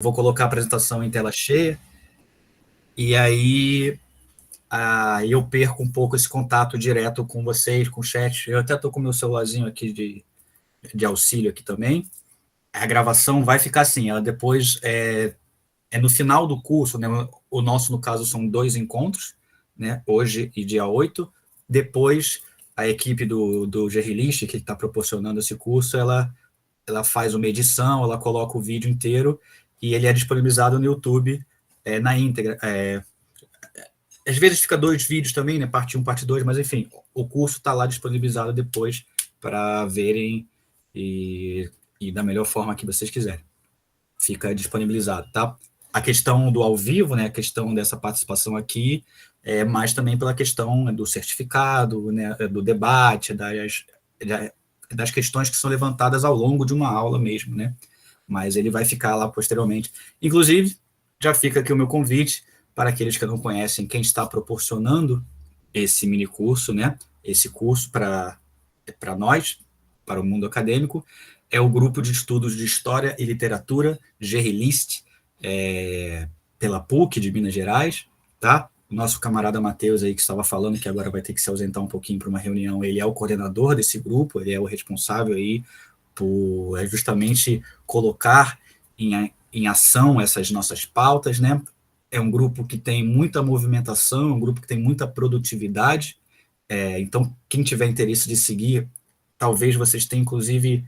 vou colocar a apresentação em tela cheia, e aí eu perco um pouco esse contato direto com vocês, com o chat. Eu até estou com o meu celularzinho aqui de auxílio aqui também. A gravação vai ficar assim, ela depois é no final do curso, né? O nosso, no caso, são 2 encontros, né? Hoje e dia 8. Depois, a equipe do Gerrilist, que está proporcionando esse curso, ela faz uma edição, ela coloca o vídeo inteiro e ele é disponibilizado no YouTube na íntegra. Às vezes fica 2 vídeos também, né? Parte 1, parte 2, mas enfim, o curso está lá disponibilizado depois para verem e da melhor forma que vocês quiserem. Fica disponibilizado, tá? A questão do ao vivo, né? A questão dessa participação aqui é mais também pela questão, né, do certificado, né? Do debate, das questões que são levantadas ao longo de uma aula mesmo, né? Mas ele vai ficar lá posteriormente. Inclusive, já fica aqui o meu convite para aqueles que não conhecem quem está proporcionando esse mini curso, né? Esse curso para nós, para o mundo acadêmico, é o grupo de estudos de História e Literatura, Gerrilist, pela PUC de Minas Gerais, tá? O nosso camarada Matheus aí que estava falando, que agora vai ter que se ausentar um pouquinho para uma reunião, ele é o coordenador desse grupo, ele é o responsável aí por justamente colocar em ação essas nossas pautas, né? É um grupo que tem muita movimentação, um grupo que tem muita produtividade, então quem tiver interesse de seguir, talvez vocês tenham inclusive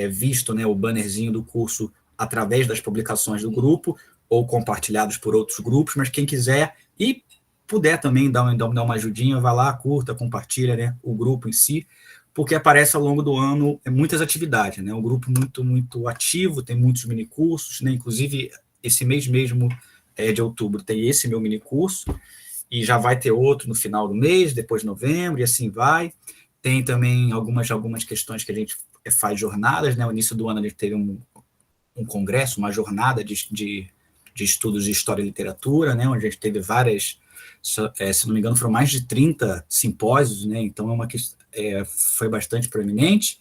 visto, né, o bannerzinho do curso através das publicações do grupo ou compartilhados por outros grupos, mas quem quiser e puder também dar uma ajudinha, vai lá, curta, compartilha, né, o grupo em si, porque aparece ao longo do ano muitas atividades, né, um grupo muito ativo, tem muitos minicursos, né, inclusive esse mês mesmo de outubro tem esse meu minicurso, e já vai ter outro no final do mês, depois de novembro, e assim vai. Tem também algumas questões que a gente faz jornadas, né? No início do ano a gente teve um congresso, uma jornada de estudos de História e Literatura, né? Onde a gente teve várias, se não me engano, foram mais de 30 simpósios, né? Então foi bastante proeminente.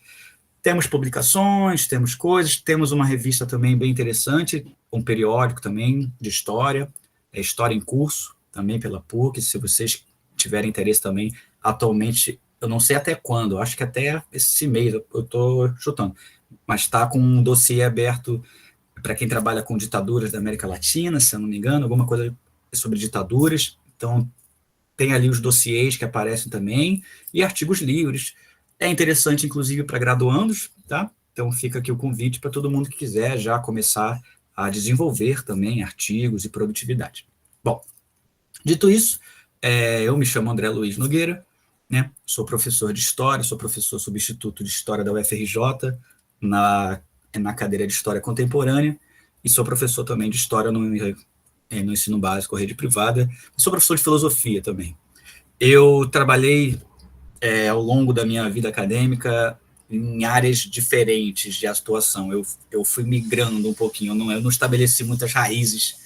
Temos publicações, temos coisas, temos uma revista também bem interessante, um periódico também de história, História em Curso, também pela PUC, se vocês tiverem interesse também, atualmente, eu não sei até quando, acho que até esse mês, eu estou chutando, mas está com um dossiê aberto para quem trabalha com ditaduras da América Latina, se eu não me engano, alguma coisa sobre ditaduras, então tem ali os dossiês que aparecem também, e artigos livres. É interessante, inclusive, para graduandos, tá? Então fica aqui o convite para todo mundo que quiser já começar a desenvolver também artigos e produtividade. Bom, dito isso, eu me chamo André Luiz Nogueira, né? Sou professor de História, sou professor substituto de História da UFRJ, na cadeira de História Contemporânea, e sou professor também de História no ensino básico, rede privada, e sou professor de Filosofia também. Eu trabalhei ao longo da minha vida acadêmica em áreas diferentes de atuação. Eu fui migrando um pouquinho, eu não estabeleci muitas raízes.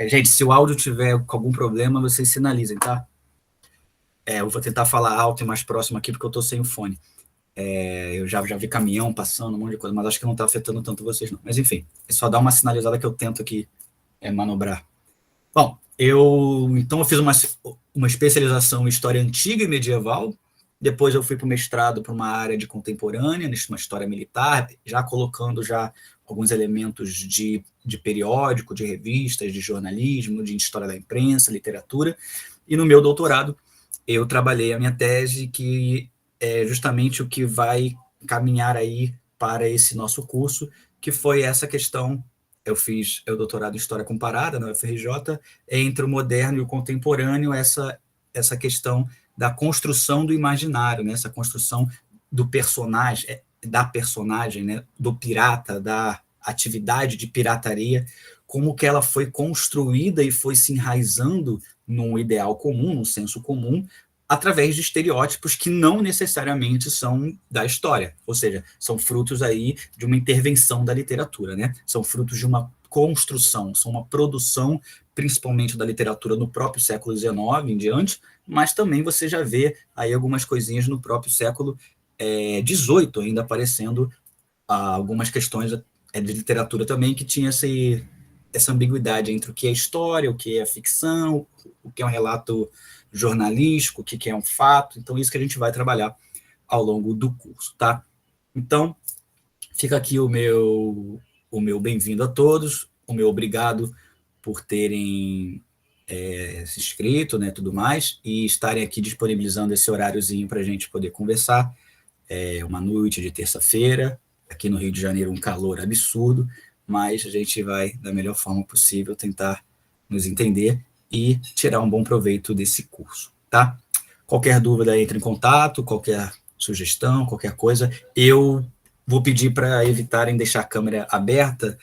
Gente, se o áudio tiver com algum problema, vocês sinalizem, tá? Eu vou tentar falar alto e mais próximo aqui, porque eu estou sem o fone. Eu já vi caminhão passando, um monte de coisa, mas acho que não está afetando tanto vocês, não. Mas, enfim, é só dar uma sinalizada que eu tento aqui manobrar. Bom, então eu fiz uma especialização em História Antiga e Medieval, depois eu fui para o mestrado para uma área de contemporânea, uma história militar, já colocando já alguns elementos de periódico, de revistas, de jornalismo, de história da imprensa, literatura, e no meu doutorado eu trabalhei a minha tese, que é justamente o que vai caminhar aí para esse nosso curso, que foi essa questão. Eu fiz o doutorado em História Comparada na UFRJ, entre o moderno e o contemporâneo, essa questão da construção do imaginário, né? Essa construção do personagem, né? Do pirata, da atividade de pirataria, como que ela foi construída e foi se enraizando num ideal comum, num senso comum, através de estereótipos que não necessariamente são da história, ou seja, são frutos aí de uma intervenção da literatura, né? São frutos de uma construção, são uma produção, principalmente da literatura no próprio século XIX em diante, mas também você já vê aí algumas coisinhas no próprio século XVIII ainda aparecendo algumas questões de literatura também que tinha essa ambiguidade entre o que é história, o que é ficção, o que é um relato jornalístico, o que é um fato. Então, isso que a gente vai trabalhar ao longo do curso, tá? Então, fica aqui o meu bem-vindo a todos, o meu obrigado por terem se inscrito, né, tudo mais, e estarem aqui disponibilizando esse horáriozinho para a gente poder conversar. Uma noite de terça-feira, aqui no Rio de Janeiro um calor absurdo, mas a gente vai, da melhor forma possível, tentar nos entender e tirar um bom proveito desse curso, tá? Qualquer dúvida, entre em contato, qualquer sugestão, qualquer coisa. Eu vou pedir para evitarem deixar a câmera aberta,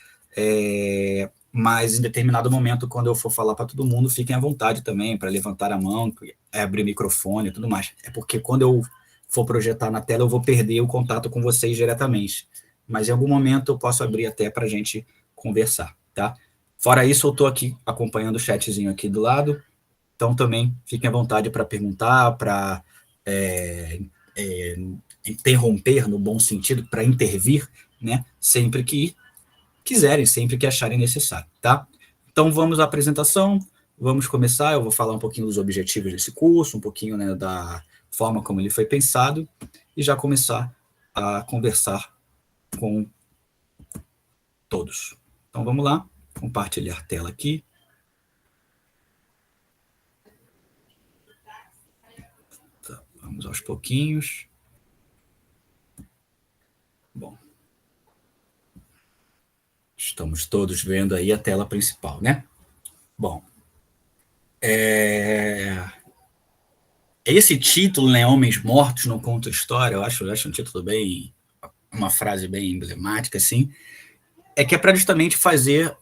mas em determinado momento, quando eu for falar para todo mundo, fiquem à vontade também para levantar a mão, abrir o microfone e tudo mais. É porque quando eu for projetar na tela, eu vou perder o contato com vocês diretamente. Mas em algum momento eu posso abrir até para a gente conversar, tá? Fora isso, eu estou aqui acompanhando o chatzinho aqui do lado, então também fiquem à vontade para perguntar, para interromper no bom sentido, para intervir, né? Sempre que quiserem, sempre que acharem necessário, tá? Então vamos à apresentação, vamos começar, eu vou falar um pouquinho dos objetivos desse curso, um pouquinho, né, da forma como ele foi pensado, e já começar a conversar com todos. Então vamos lá, compartilhar a tela aqui. Tá, vamos aos pouquinhos. Bom, estamos todos vendo aí a tela principal, né? Bom, esse título, né, Homens Mortos Não Contam História, eu acho um título bem, uma frase bem emblemática, assim, é que é para justamente fazer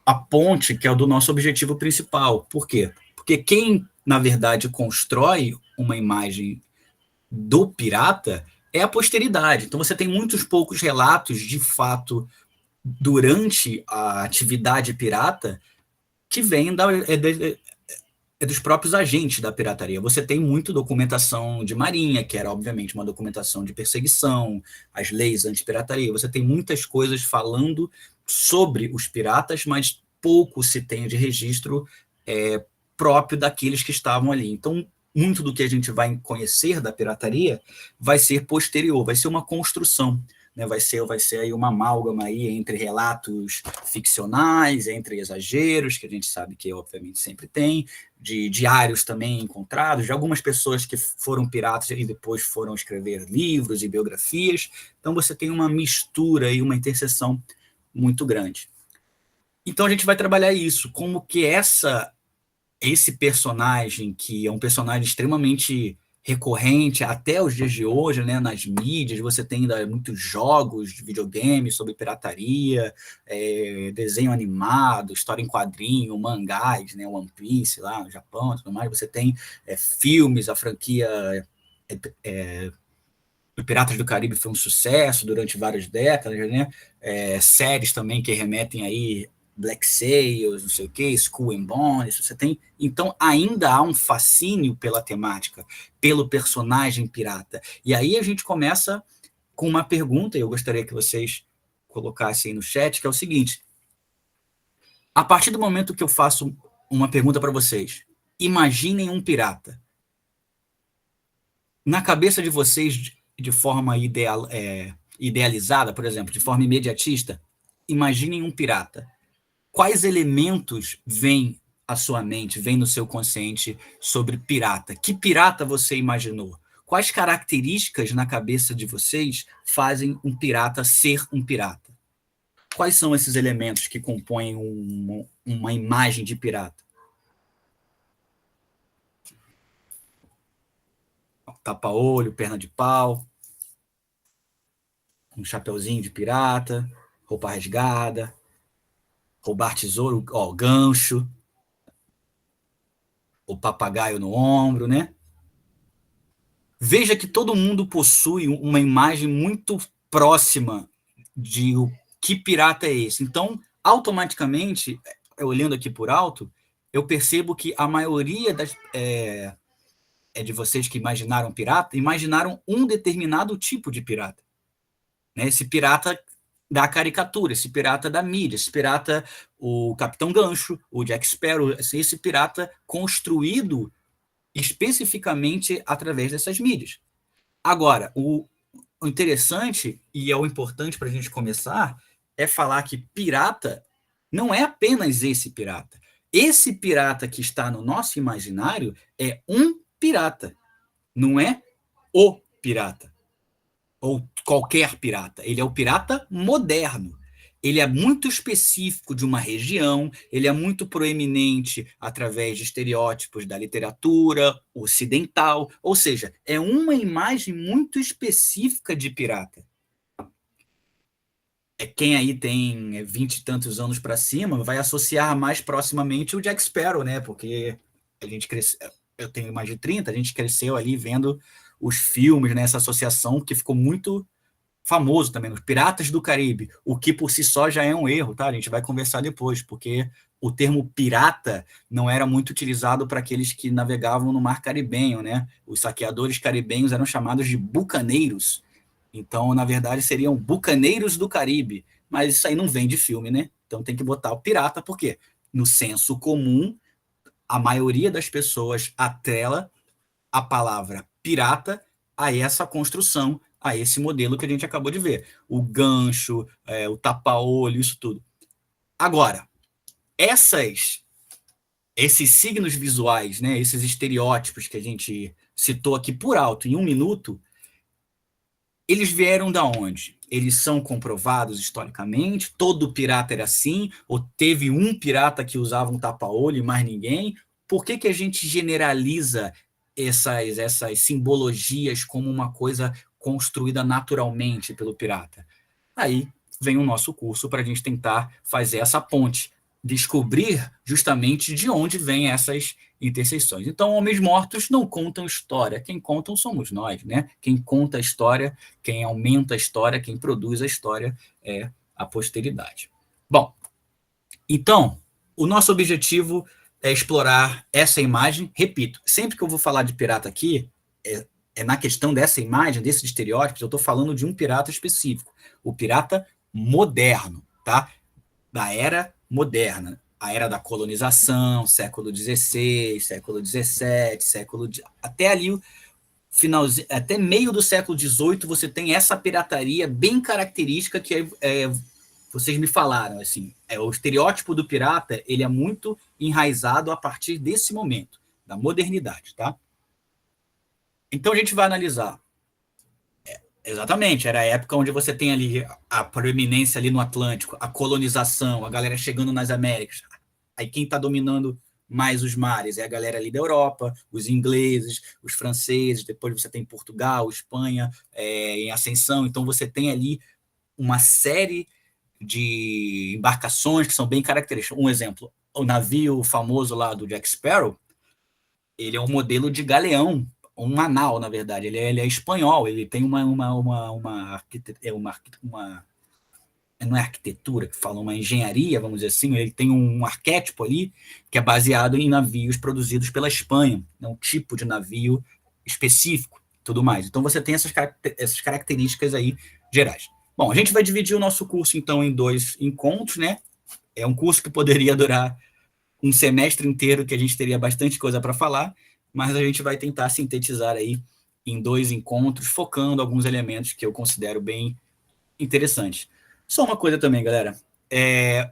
a ponte, que é o do nosso objetivo principal. Por quê? Porque quem, na verdade, constrói uma imagem do pirata é a posteridade. Então você tem muitos poucos relatos de fato durante a atividade pirata que vêm dos próprios agentes da pirataria. Você tem muito documentação de marinha, que era obviamente uma documentação de perseguição, as leis anti-pirataria. Você tem muitas coisas falando sobre os piratas, mas pouco se tem de registro próprio daqueles que estavam ali. Então, muito do que a gente vai conhecer da pirataria vai ser posterior, vai ser uma construção, né? Vai ser aí uma amálgama aí entre relatos ficcionais, entre exageros, que a gente sabe que obviamente sempre tem, de diários também encontrados, de algumas pessoas que foram piratas e depois foram escrever livros e biografias. Então você tem uma mistura e uma interseção muito grande. Então a gente vai trabalhar isso, como que esse personagem, que é um personagem extremamente recorrente até os dias de hoje, né, nas mídias, você tem ainda muitos jogos de videogame sobre pirataria, desenho animado, história em quadrinho, mangás, né, One Piece lá no Japão, tudo mais. Você tem filmes, a franquia Piratas do Caribe foi um sucesso durante várias décadas, né? Séries também que remetem aí Black Sails, não sei o que, Skull and Bones, você tem. Então ainda há um fascínio pela temática, pelo personagem pirata. E aí a gente começa com uma pergunta, e eu gostaria que vocês colocassem aí no chat, que é o seguinte: a partir do momento que eu faço uma pergunta para vocês, imaginem um pirata. Na cabeça de vocês, de forma idealizada, por exemplo, de forma imediatista, imaginem um pirata. Quais elementos vêm à sua mente, vêm no seu consciente sobre pirata? Que pirata você imaginou? Quais características na cabeça de vocês fazem um pirata ser um pirata? Quais são esses elementos que compõem uma imagem de pirata? Tapa-olho, perna de pau, um chapeuzinho de pirata, roupa rasgada, roubar tesouro, ó, gancho, o papagaio no ombro, né? Veja que todo mundo possui uma imagem muito próxima de o que pirata é esse. Então, automaticamente, olhando aqui por alto, eu percebo que a maioria de vocês que imaginaram pirata, imaginaram um determinado tipo de pirata. Né? Esse pirata da caricatura, esse pirata da mídia, esse pirata, o Capitão Gancho, o Jack Sparrow, esse pirata construído especificamente através dessas mídias. Agora, o interessante e é o importante para a gente começar é falar que pirata não é apenas esse pirata. Esse pirata que está no nosso imaginário é um pirata, não é o pirata ou qualquer pirata. Ele é o pirata moderno. Ele é muito específico de uma região, ele é muito proeminente através de estereótipos da literatura ocidental, ou seja, é uma imagem muito específica de pirata. Quem aí tem 20 e tantos anos para cima vai associar mais proximamente o Jack Sparrow, né? Porque a gente cresceu, eu tenho mais de 30, a gente cresceu ali vendo os filmes, né? Essa associação que ficou muito famoso também, os Piratas do Caribe, o que por si só já é um erro, tá? A gente vai conversar depois, porque o termo pirata não era muito utilizado para aqueles que navegavam no mar caribenho, né? Os saqueadores caribenhos eram chamados de bucaneiros. Então, na verdade, seriam bucaneiros do Caribe. Mas isso aí não vem de filme, né? Então tem que botar o pirata, porque no senso comum, a maioria das pessoas atrela a palavra pirata a essa construção, a esse modelo que a gente acabou de ver. O gancho, o tapa-olho, isso tudo. Agora, esses signos visuais, né, esses estereótipos que a gente citou aqui por alto em um minuto, eles vieram da onde? Eles são comprovados historicamente? Todo pirata era assim? Ou teve um pirata que usava um tapa-olho e mais ninguém? Por que a gente generaliza essas simbologias como uma coisa construída naturalmente pelo pirata? Aí vem o nosso curso para a gente tentar fazer essa ponte, descobrir justamente de onde vêm essas interseções. Então, homens mortos não contam história, quem contam somos nós, né? Quem conta a história, quem aumenta a história, quem produz a história é a posteridade. Bom, então, o nosso objetivo é explorar essa imagem. Repito, sempre que eu vou falar de pirata aqui, é na questão dessa imagem, desses estereótipos, eu estou falando de um pirata específico, o pirata moderno, tá? Da era moderna, a era da colonização, século XVI, século XVII, até ali finalzinho, até meio do século XVIII, você tem essa pirataria bem característica que vocês me falaram, assim, o estereótipo do pirata, ele é muito enraizado a partir desse momento, da modernidade, tá? Então a gente vai analisar. Exatamente, era a época onde você tem ali a proeminência ali no Atlântico, a colonização, a galera chegando nas Américas. Aí quem está dominando mais os mares é a galera ali da Europa, os ingleses, os franceses, depois você tem Portugal, Espanha em ascensão, então você tem ali uma série de embarcações que são bem características. Um exemplo, o navio famoso lá do Jack Sparrow, ele é um modelo de galeão, uma nau, na verdade. Ele é espanhol, ele tem não é arquitetura que fala, uma engenharia, vamos dizer assim, ele tem um arquétipo ali que é baseado em navios produzidos pela Espanha, é um tipo de navio específico, tudo mais. Então você tem essas características aí gerais. Bom, a gente vai dividir o nosso curso então em 2 encontros, né? É um curso que poderia durar um semestre inteiro, que a gente teria bastante coisa para falar, mas a gente vai tentar sintetizar aí em 2 encontros, focando alguns elementos que eu considero bem interessantes. Só uma coisa também, galera.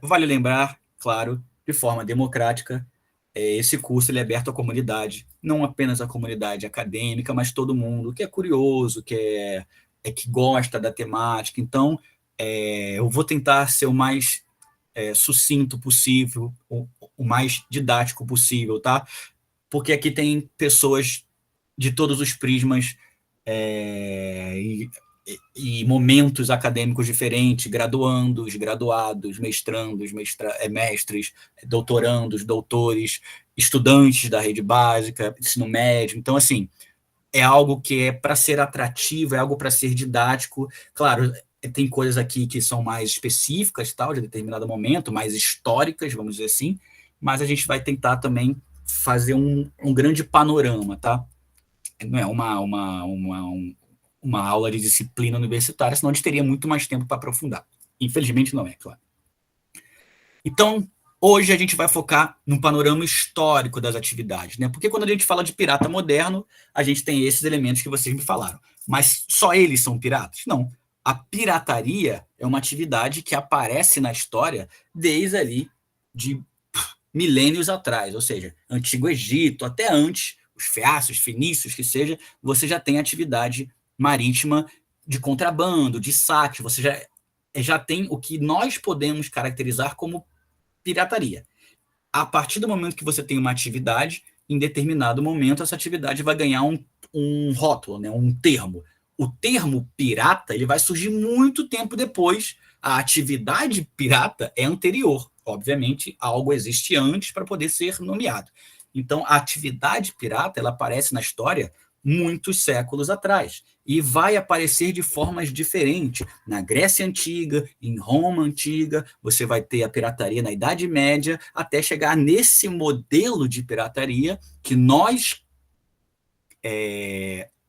Vale lembrar, claro, de forma democrática, esse curso ele é aberto à comunidade, não apenas à comunidade acadêmica, mas todo mundo que é curioso, que gosta da temática. Então, eu vou tentar ser o mais sucinto possível, o mais didático possível, tá? Porque aqui tem pessoas de todos os prismas e momentos acadêmicos diferentes, graduandos, graduados, mestrandos, mestres, doutorandos, doutores, estudantes da rede básica, ensino médio. Então, assim, é algo que é para ser atrativo, é algo para ser didático. Claro, tem coisas aqui que são mais específicas, tal, de determinado momento, mais históricas, vamos dizer assim, mas a gente vai tentar também fazer um grande panorama, tá? Não é uma aula de disciplina universitária, senão a gente teria muito mais tempo para aprofundar. Infelizmente não é, claro. Então, hoje a gente vai focar no panorama histórico das atividades, né? Porque quando a gente fala de pirata moderno, a gente tem esses elementos que vocês me falaram. Mas só eles são piratas? Não. A pirataria é uma atividade que aparece na história desde ali de milênios atrás, ou seja, Antigo Egito, até antes, os feácios, fenícios, que seja, você já tem atividade marítima de contrabando, de saque, você já tem o que nós podemos caracterizar como pirataria. A partir do momento que você tem uma atividade, em determinado momento, essa atividade vai ganhar um rótulo, né, um termo. O termo pirata ele vai surgir muito tempo depois. A atividade pirata é anterior. Obviamente, algo existe antes para poder ser nomeado. Então, a atividade pirata ela aparece na história muitos séculos atrás e vai aparecer de formas diferentes. Na Grécia Antiga, em Roma Antiga, você vai ter a pirataria na Idade Média, até chegar nesse modelo de pirataria que nós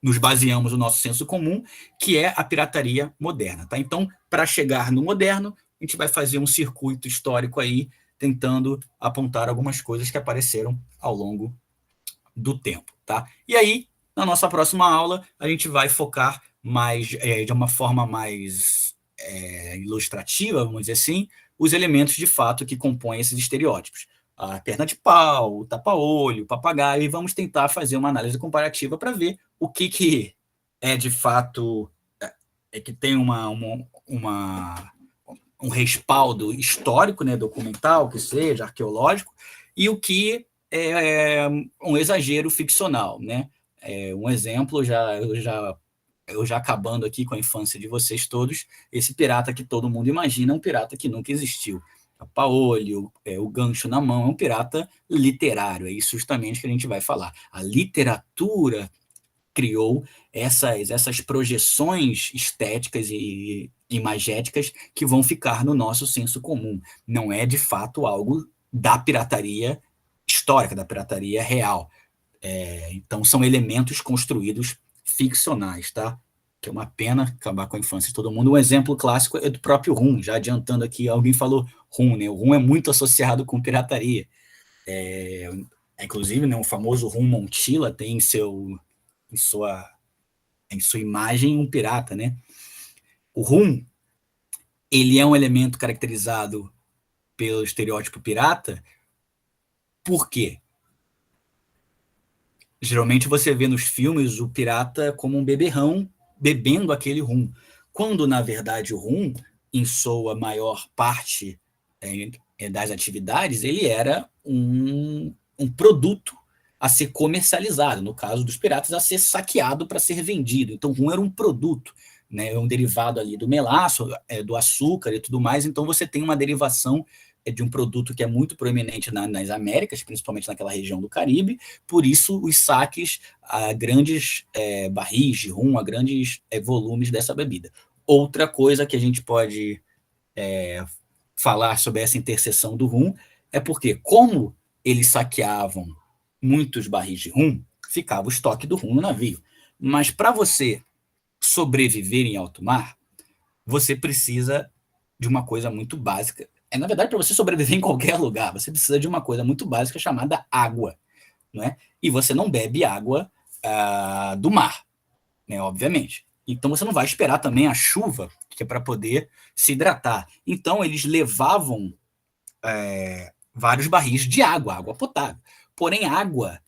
nos baseamos no nosso senso comum, que é a pirataria moderna. Tá? Então, para chegar no moderno, a gente vai fazer um circuito histórico aí, tentando apontar algumas coisas que apareceram ao longo do tempo. Tá? E aí, na nossa próxima aula, a gente vai focar mais de uma forma mais ilustrativa, vamos dizer assim, os elementos de fato que compõem esses estereótipos. A perna de pau, o tapa-olho, o papagaio, e vamos tentar fazer uma análise comparativa para ver o que é de fato que tem um respaldo histórico, né, documental, que seja, arqueológico, e o que é um exagero ficcional, né? Um exemplo, eu já acabando aqui com a infância de vocês todos, esse pirata que todo mundo imagina é um pirata que nunca existiu. Tapa-olho, o gancho na mão, é um pirata literário, é isso justamente que a gente vai falar. A literatura criou essas projeções estéticas e imagéticas que vão ficar no nosso senso comum. Não é, de fato, algo da pirataria histórica, da pirataria real. Então, são elementos construídos ficcionais, tá? Que é uma pena acabar com a infância de todo mundo. Um exemplo clássico é do próprio rum, já adiantando aqui, alguém falou rum, né? O rum é muito associado com pirataria. Inclusive, né, o famoso rum Montila tem em sua imagem um pirata, né? O rum, ele é um elemento caracterizado pelo estereótipo pirata. Por quê? Geralmente você vê nos filmes o pirata como um beberrão bebendo aquele rum, quando na verdade o rum, em sua maior parte das atividades, ele era um produto a ser comercializado, no caso dos piratas, a ser saqueado para ser vendido. Então, o rum era um produto, né? É um derivado ali do melaço, do açúcar e tudo mais. Então, você tem uma derivação de um produto que é muito proeminente nas Américas, principalmente naquela região do Caribe. Por isso, os saques a grandes barris de rum, a grandes volumes dessa bebida. Outra coisa que a gente pode falar sobre essa interseção do rum é porque, como eles saqueavam muitos barris de rum, ficava o estoque do rum no navio. Mas para você sobreviver em alto mar, você precisa de uma coisa muito básica. Na verdade, para você sobreviver em qualquer lugar, você precisa de uma coisa muito básica chamada água. Não é? E você não bebe água do mar, né, obviamente. Então você não vai esperar também a chuva, que é para poder se hidratar. Então eles levavam vários barris de água potável. Porém, água,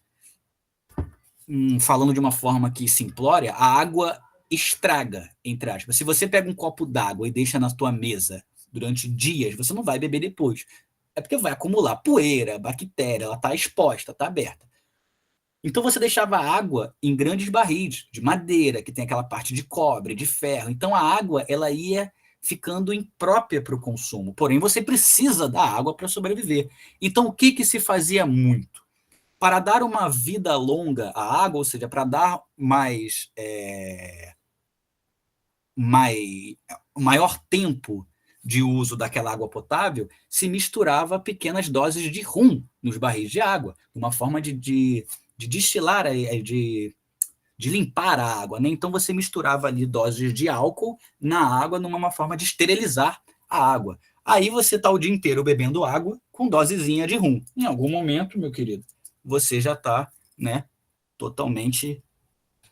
falando de uma forma aqui simplória, a água estraga, entre aspas. Se você pega um copo d'água e deixa na tua mesa durante dias, você não vai beber depois. É porque vai acumular poeira, bactéria, ela está exposta, está aberta. Então você deixava a água em grandes barris de madeira, que tem aquela parte de cobre, de ferro. Então a água ela ia ficando imprópria para o consumo. Porém, você precisa da água para sobreviver. Então o que se fazia muito? Para dar uma vida longa à água, ou seja, para dar maior tempo de uso daquela água potável, se misturava pequenas doses de rum nos barris de água, uma forma de destilar, de limpar a água. Né? Então você misturava ali doses de álcool na água numa forma de esterilizar a água. Aí você está o dia inteiro bebendo água com dosezinha de rum. Em algum momento, meu querido, você já está, né, totalmente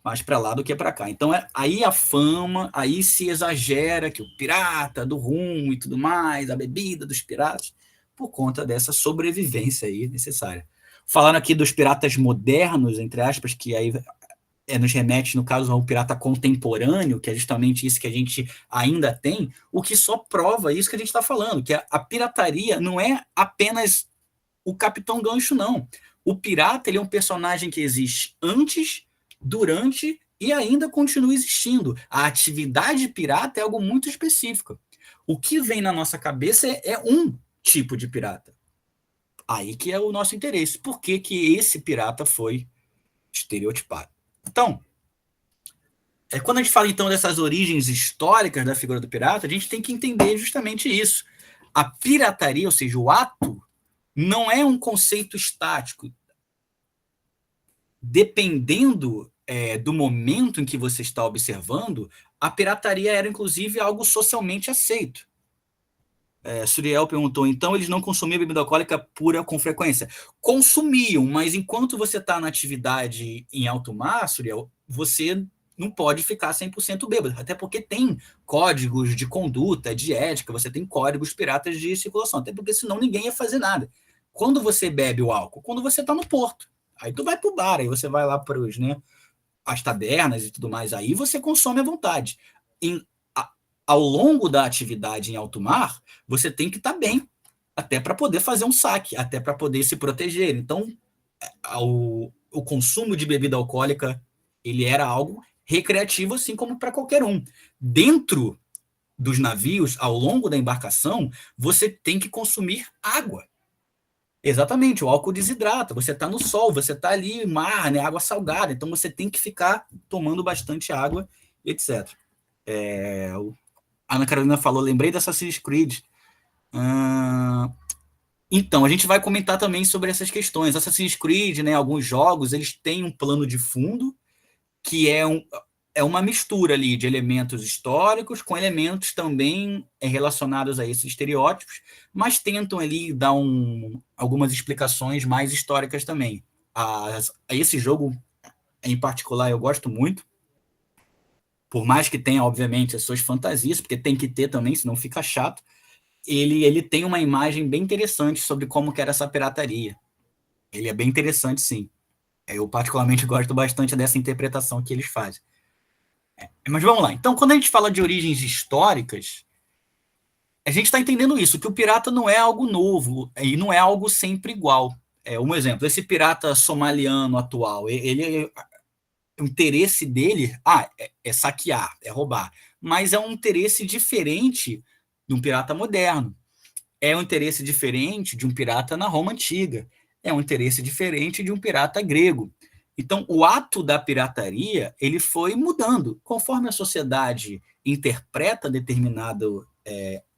mais para lá do que para cá. Então, aí a fama, aí se exagera que o pirata do rum e tudo mais, a bebida dos piratas, por conta dessa sobrevivência aí necessária. Falando aqui dos piratas modernos, entre aspas, que aí nos remete, no caso, ao pirata contemporâneo, que é justamente isso que a gente ainda tem, o que só prova isso que a gente está falando, que a pirataria não é apenas o Capitão Gancho, não. O pirata ele é um personagem que existe antes, durante e ainda continua existindo. A atividade pirata é algo muito específico. O que vem na nossa cabeça é um tipo de pirata. Aí que é o nosso interesse. Por que, que esse pirata foi estereotipado? Então, quando a gente fala então dessas origens históricas da figura do pirata, a gente tem que entender justamente isso. A pirataria, ou seja, o ato, não é um conceito estático. Dependendo do momento em que você está observando, a pirataria era inclusive algo socialmente aceito. Suriel perguntou, então eles não consumiam bebida alcoólica pura com frequência? Consumiam, mas enquanto você está na atividade em alto mar, Suriel, você não pode ficar 100% bêbado, até porque tem códigos de conduta, de ética, você tem códigos piratas de circulação, até porque senão ninguém ia fazer nada. Quando você bebe o álcool? Quando você está no porto. Aí tu vai pro bar, aí você vai lá para os, né, as tabernas e tudo mais, aí você consome à vontade. Em, Ao longo da atividade em alto mar, você tem que estar bem, até para poder fazer um saque, até para poder se proteger. Então, o consumo de bebida alcoólica, ele era algo recreativo, assim como para qualquer um. Dentro dos navios, ao longo da embarcação, você tem que consumir água. Exatamente, o álcool desidrata. Você está no sol, você está ali, mar, né, água salgada. Então você tem que ficar tomando bastante água, etc. A Ana Carolina falou, lembrei da Assassin's Creed. Então, a gente vai comentar também sobre essas questões. Assassin's Creed, né, alguns jogos, eles têm um plano de fundo que é uma mistura ali de elementos históricos com elementos também relacionados a esses estereótipos, mas tentam ali dar algumas explicações mais históricas também. A esse jogo, em particular, eu gosto muito, por mais que tenha, obviamente, as suas fantasias, porque tem que ter também, senão fica chato, ele tem uma imagem bem interessante sobre como que era essa pirataria. Ele é bem interessante, sim. Eu particularmente gosto bastante dessa interpretação que eles fazem. Mas vamos lá. Então, quando a gente fala de origens históricas, a gente está entendendo isso, que o pirata não é algo novo e não é algo sempre igual. Um exemplo, esse pirata somaliano atual, o interesse dele é saquear, é roubar, mas é um interesse diferente de um pirata moderno. É um interesse diferente de um pirata na Roma antiga. É um interesse diferente de um pirata grego. Então, o ato da pirataria ele foi mudando. Conforme a sociedade interpreta determinada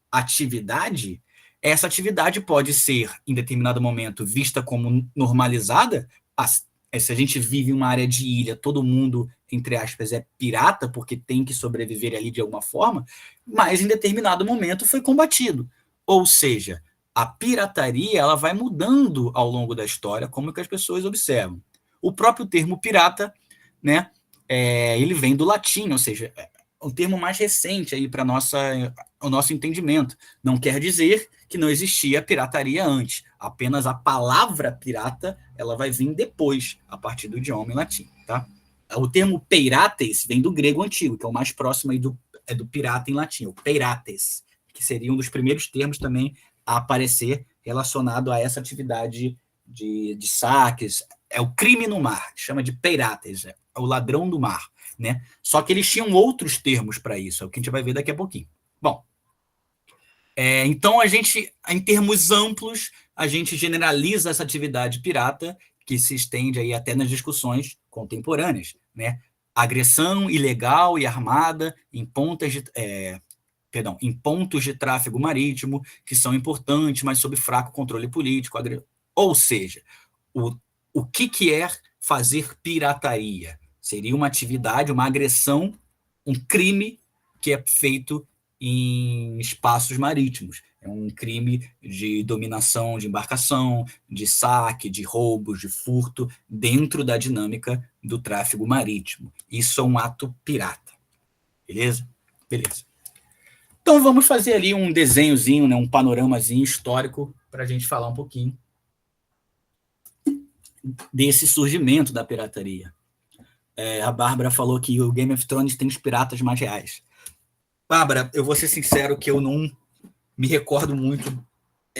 atividade, essa atividade pode ser, em determinado momento, vista como normalizada. Se a gente vive em uma área de ilha, todo mundo, entre aspas, é pirata, porque tem que sobreviver ali de alguma forma, mas em determinado momento foi combatido. Ou seja, a pirataria ela vai mudando ao longo da história, como que as pessoas observam. O próprio termo pirata, né, ele vem do latim, ou seja, é um termo mais recente aí para o nosso entendimento. Não quer dizer que não existia pirataria antes. Apenas a palavra pirata ela vai vir depois, a partir do idioma em latim. Tá? O termo pirates vem do grego antigo, que é o mais próximo aí do pirata em latim, o pirates, que seria um dos primeiros termos também a aparecer relacionado a essa atividade de saques. É o crime no mar, chama de pirates, é o ladrão do mar. Né? Só que eles tinham outros termos para isso, é o que a gente vai ver daqui a pouquinho. Bom, então em termos amplos, a gente generaliza essa atividade pirata que se estende aí até nas discussões contemporâneas, né? Agressão ilegal e armada em em pontos de tráfego marítimo que são importantes, mas sob fraco controle político. Ou seja, o que é fazer pirataria? Seria uma atividade, uma agressão, um crime que é feito em espaços marítimos. É um crime de dominação de embarcação, de saque, de roubos, de furto, dentro da dinâmica do tráfego marítimo. Isso é um ato pirata. Beleza? Beleza. Então vamos fazer ali um desenhozinho, né, um panoramazinho histórico para a gente falar um pouquinho desse surgimento da pirataria. A Bárbara falou que o Game of Thrones tem os piratas mais reais. Bárbara, eu vou ser sincero que eu não me recordo muito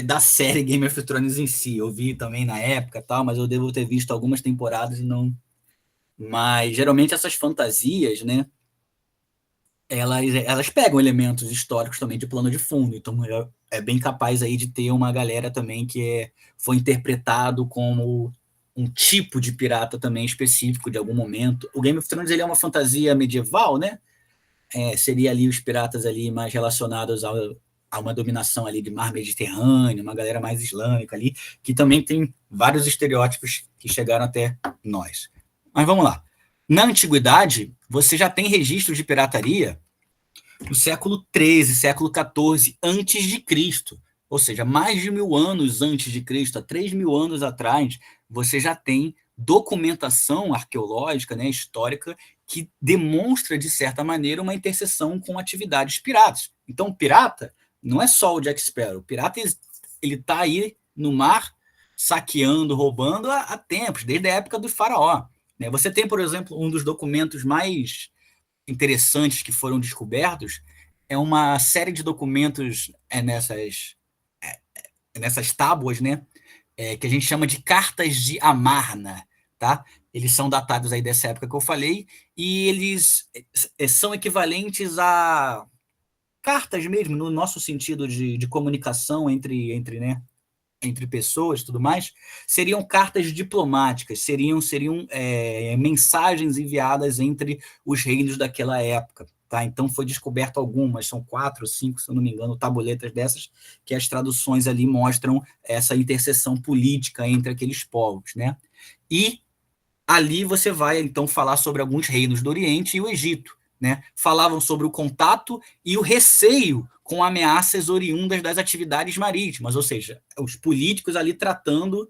da série Game of Thrones em si. Eu vi também na época, tal, mas eu devo ter visto algumas temporadas e não. Mas geralmente essas fantasias, né? Elas pegam elementos históricos também de plano de fundo. Então é bem capaz aí de ter uma galera também que foi interpretado como um tipo de pirata também específico de algum momento. O Game of Thrones ele é uma fantasia medieval, né? Seria ali os piratas ali mais relacionados a uma dominação ali de mar Mediterrâneo, uma galera mais islâmica ali, que também tem vários estereótipos que chegaram até nós. Mas vamos lá. Na antiguidade, você já tem registros de pirataria no século XIII, século XIV, antes de Cristo. Ou seja, mais de 1000 anos antes de Cristo, há 3000 anos atrás, você já tem documentação arqueológica, né, histórica, que demonstra, de certa maneira, uma interseção com atividades piratas. Então, o pirata não é só o Jack Sparrow. O pirata ele está aí no mar, saqueando, roubando há tempos, desde a época do faraó. Você tem, por exemplo, um dos documentos mais interessantes que foram descobertos, é uma série de documentos nessas tábuas, né, que a gente chama de cartas de Amarna, tá? Eles são datados aí dessa época que eu falei, e eles são equivalentes a cartas mesmo, no nosso sentido de comunicação entre pessoas e tudo mais, seriam cartas diplomáticas, seriam mensagens enviadas entre os reinos daquela época. Tá? Então foi descoberto algumas, são 4 ou 5, se eu não me engano, tabuletas dessas, que as traduções ali mostram essa interseção política entre aqueles povos. Né? E ali você vai, então, falar sobre alguns reinos do Oriente e o Egito. Né? Falavam sobre o contato e o receio com ameaças oriundas das atividades marítimas, ou seja, os políticos ali tratando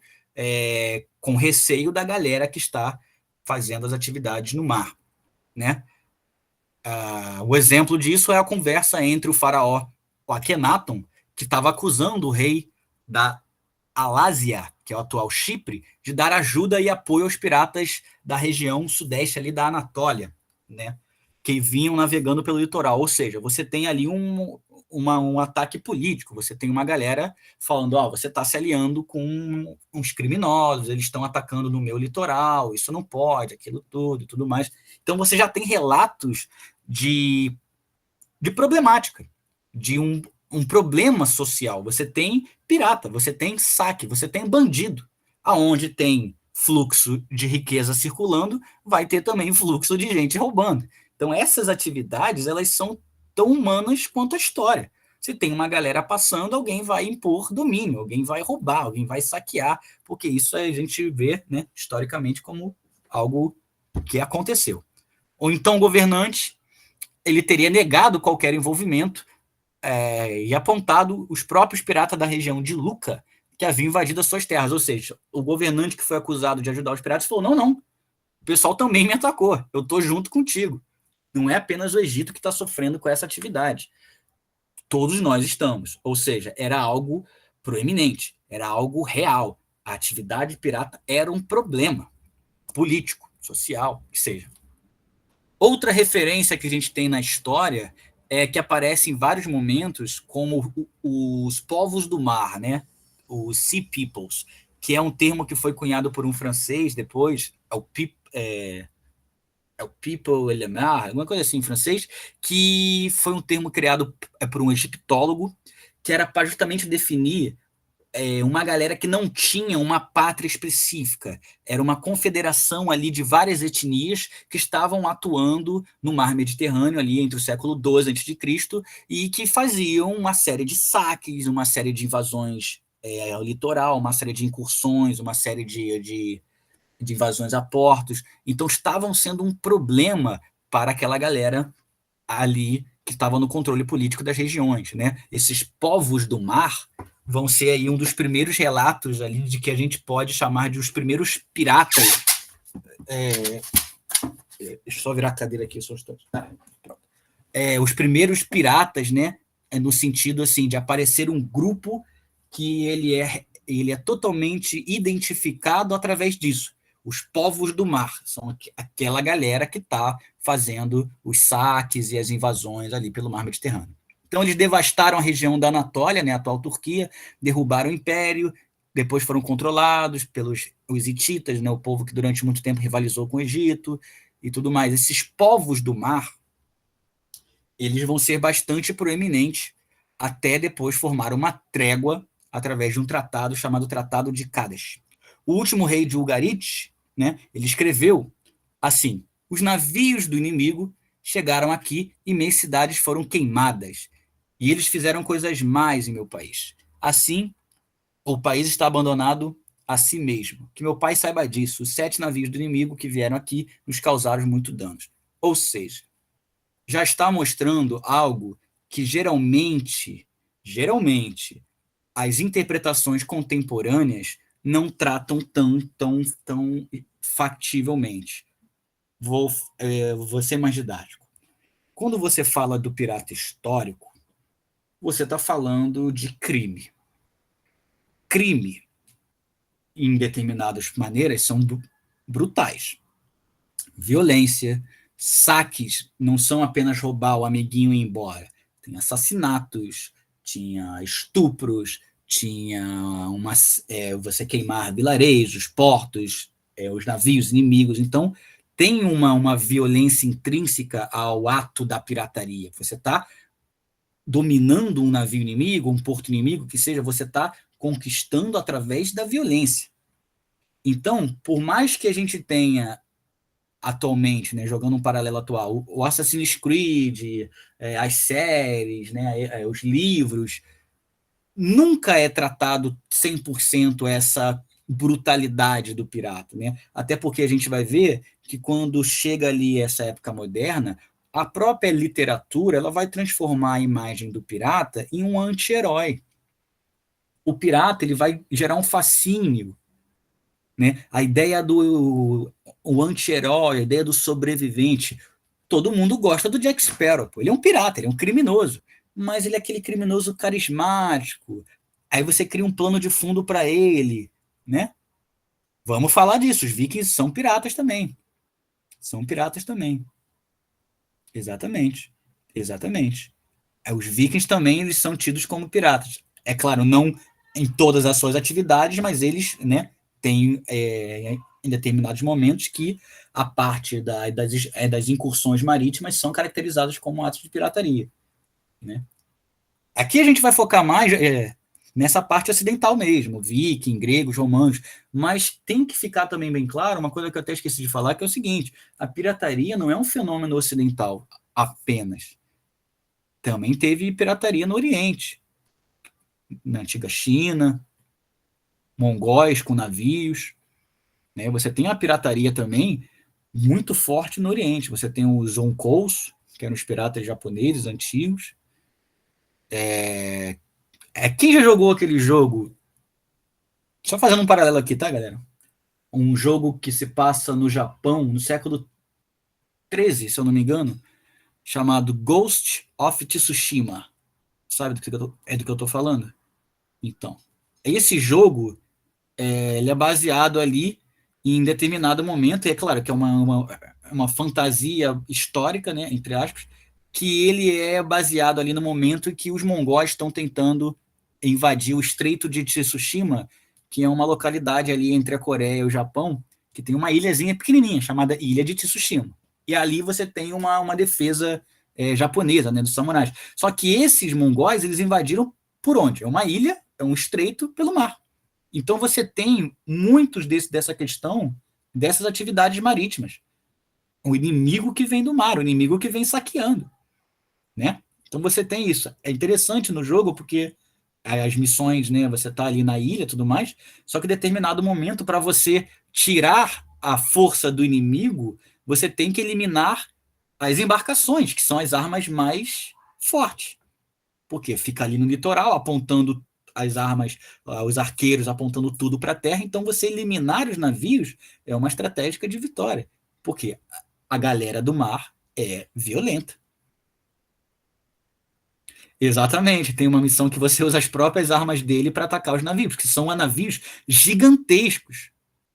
com receio da galera que está fazendo as atividades no mar. Né? O exemplo disso é a conversa entre o faraó, o Akhenaton, que estava acusando o rei da Alásia, que é o atual Chipre, de dar ajuda e apoio aos piratas da região sudeste ali da Anatólia, né? Que vinham navegando pelo litoral. Ou seja, você tem ali um ataque político, você tem uma galera falando, você está se aliando com uns criminosos, eles estão atacando no meu litoral, isso não pode, aquilo tudo e tudo mais. Então você já tem relatos de problemática, de um problema social. Você tem pirata, você tem saque, você tem bandido. Aonde tem fluxo de riqueza circulando, vai ter também fluxo de gente roubando. Então essas atividades, elas são tão humanas quanto a história. Se tem uma galera passando, alguém vai impor domínio, alguém vai roubar, alguém vai saquear, porque isso a gente vê, né, historicamente como algo que aconteceu. Ou então o governante ele teria negado qualquer envolvimento e apontado os próprios piratas da região de Luca que haviam invadido as suas terras. Ou seja, o governante que foi acusado de ajudar os piratas falou, não, o pessoal também me atacou, eu estou junto contigo. Não é apenas o Egito que está sofrendo com essa atividade. Todos nós estamos. Ou seja, era algo proeminente, era algo real. A atividade pirata era um problema político, social, que seja. Outra referência que a gente tem na história é que aparece em vários momentos como os povos do mar, né? Os Sea Peoples, que é um termo que foi cunhado por um francês depois, é o People et le Mar, alguma coisa assim em francês, que foi um termo criado por um egiptólogo, que era para justamente definir uma galera que não tinha uma pátria específica. Era uma confederação ali de várias etnias que estavam atuando no mar Mediterrâneo ali entre o século XII a.C. e que faziam uma série de saques, uma série de invasões ao litoral, uma série de incursões, uma série de invasões a portos. Então estavam sendo um problema para aquela galera ali que estavam no controle político das regiões, né? Esses povos do mar vão ser aí um dos primeiros relatos ali de que a gente pode chamar de os primeiros piratas. Deixa eu só virar a cadeira aqui, só os primeiros piratas, né? No sentido assim de aparecer um grupo que ele é totalmente identificado através disso. Os povos do mar são aquela galera que está fazendo os saques e as invasões ali pelo mar Mediterrâneo. Então, eles devastaram a região da Anatólia, né, a atual Turquia, derrubaram o império, depois foram controlados pelos os hititas, né, o povo que durante muito tempo rivalizou com o Egito e tudo mais. Esses povos do mar, eles vão ser bastante proeminentes até depois formar uma trégua através de um tratado chamado Tratado de Cádiz. O último rei de Ugarit, né, ele escreveu assim: os navios do inimigo chegaram aqui e minhas cidades foram queimadas, e eles fizeram coisas más em meu país. Assim, o país está abandonado a si mesmo. Que meu pai saiba disso. Os 7 navios do inimigo que vieram aqui nos causaram muito danos. Ou seja, já está mostrando algo que geralmente, as interpretações contemporâneas não tratam tão factivelmente. Vou ser mais didático. Quando você fala do pirata histórico, você está falando de crime. Crime, em determinadas maneiras, são brutais. Violência, saques não são apenas roubar o amiguinho e ir embora. Tem assassinatos, tinha estupros, tinha você queimar vilarejos, portos, os navios inimigos. Então, tem uma violência intrínseca ao ato da pirataria. Você está dominando um navio inimigo, um porto inimigo, que seja, você está conquistando através da violência. Então, por mais que a gente tenha atualmente, né, jogando um paralelo atual, o Assassin's Creed, as séries, né, os livros, nunca é tratado 100% essa brutalidade do pirata, né? Até porque a gente vai ver que quando chega ali essa época moderna, a própria literatura ela vai transformar a imagem do pirata em um anti-herói. O pirata ele vai gerar um fascínio, né? A ideia do o anti-herói, a ideia do sobrevivente. Todo mundo gosta do Jack Sparrow. Pô. Ele é um pirata, ele é um criminoso. Mas ele é aquele criminoso carismático. Aí você cria um plano de fundo para ele, né? Vamos falar disso. Os vikings são piratas também. São piratas também. Exatamente. Exatamente. Os vikings também eles são tidos como piratas. É claro, não em todas as suas atividades, mas eles, né, têm em determinados momentos que a parte das incursões marítimas são caracterizadas como atos de pirataria. Né? Aqui a gente vai focar mais nessa parte ocidental mesmo, viking, gregos, romanos, mas tem que ficar também bem claro, uma coisa que eu até esqueci de falar, que é o seguinte, a pirataria não é um fenômeno ocidental apenas. Também teve pirataria no Oriente, na antiga China, mongóis com navios. Né? Você tem a pirataria também muito forte no Oriente. Você tem os Zonkous, que eram os piratas japoneses antigos. Quem já jogou aquele jogo? Só fazendo um paralelo aqui, tá, galera? Um jogo que se passa no Japão, no século XIII, se eu não me engano, chamado Ghost of Tsushima. Sabe do que eu tô falando? Então, esse jogo ele é baseado ali em determinado momento, e é claro que é uma fantasia histórica, né, entre aspas, que ele é baseado ali no momento em que os mongóis estão tentando invadir o Estreito de Tsushima, que é uma localidade ali entre a Coreia e o Japão, que tem uma ilhazinha pequenininha, chamada Ilha de Tsushima. E ali você tem uma defesa japonesa, né, dos samurais. Só que esses mongóis, eles invadiram por onde? É uma ilha, é um estreito pelo mar. Então você tem muitos dessa questão, dessas atividades marítimas. O inimigo que vem do mar, o inimigo que vem saqueando. Né? Então você tem isso. É interessante no jogo porque as missões, né, você está ali na ilha e tudo mais, só que em determinado momento, para você tirar a força do inimigo, você tem que eliminar as embarcações, que são as armas mais fortes. Porque fica ali no litoral, apontando as armas, os arqueiros apontando tudo para a terra, então você eliminar os navios é uma estratégia de vitória. Porque a galera do mar é violenta. Exatamente, tem uma missão que você usa as próprias armas dele para atacar os navios, que são navios gigantescos,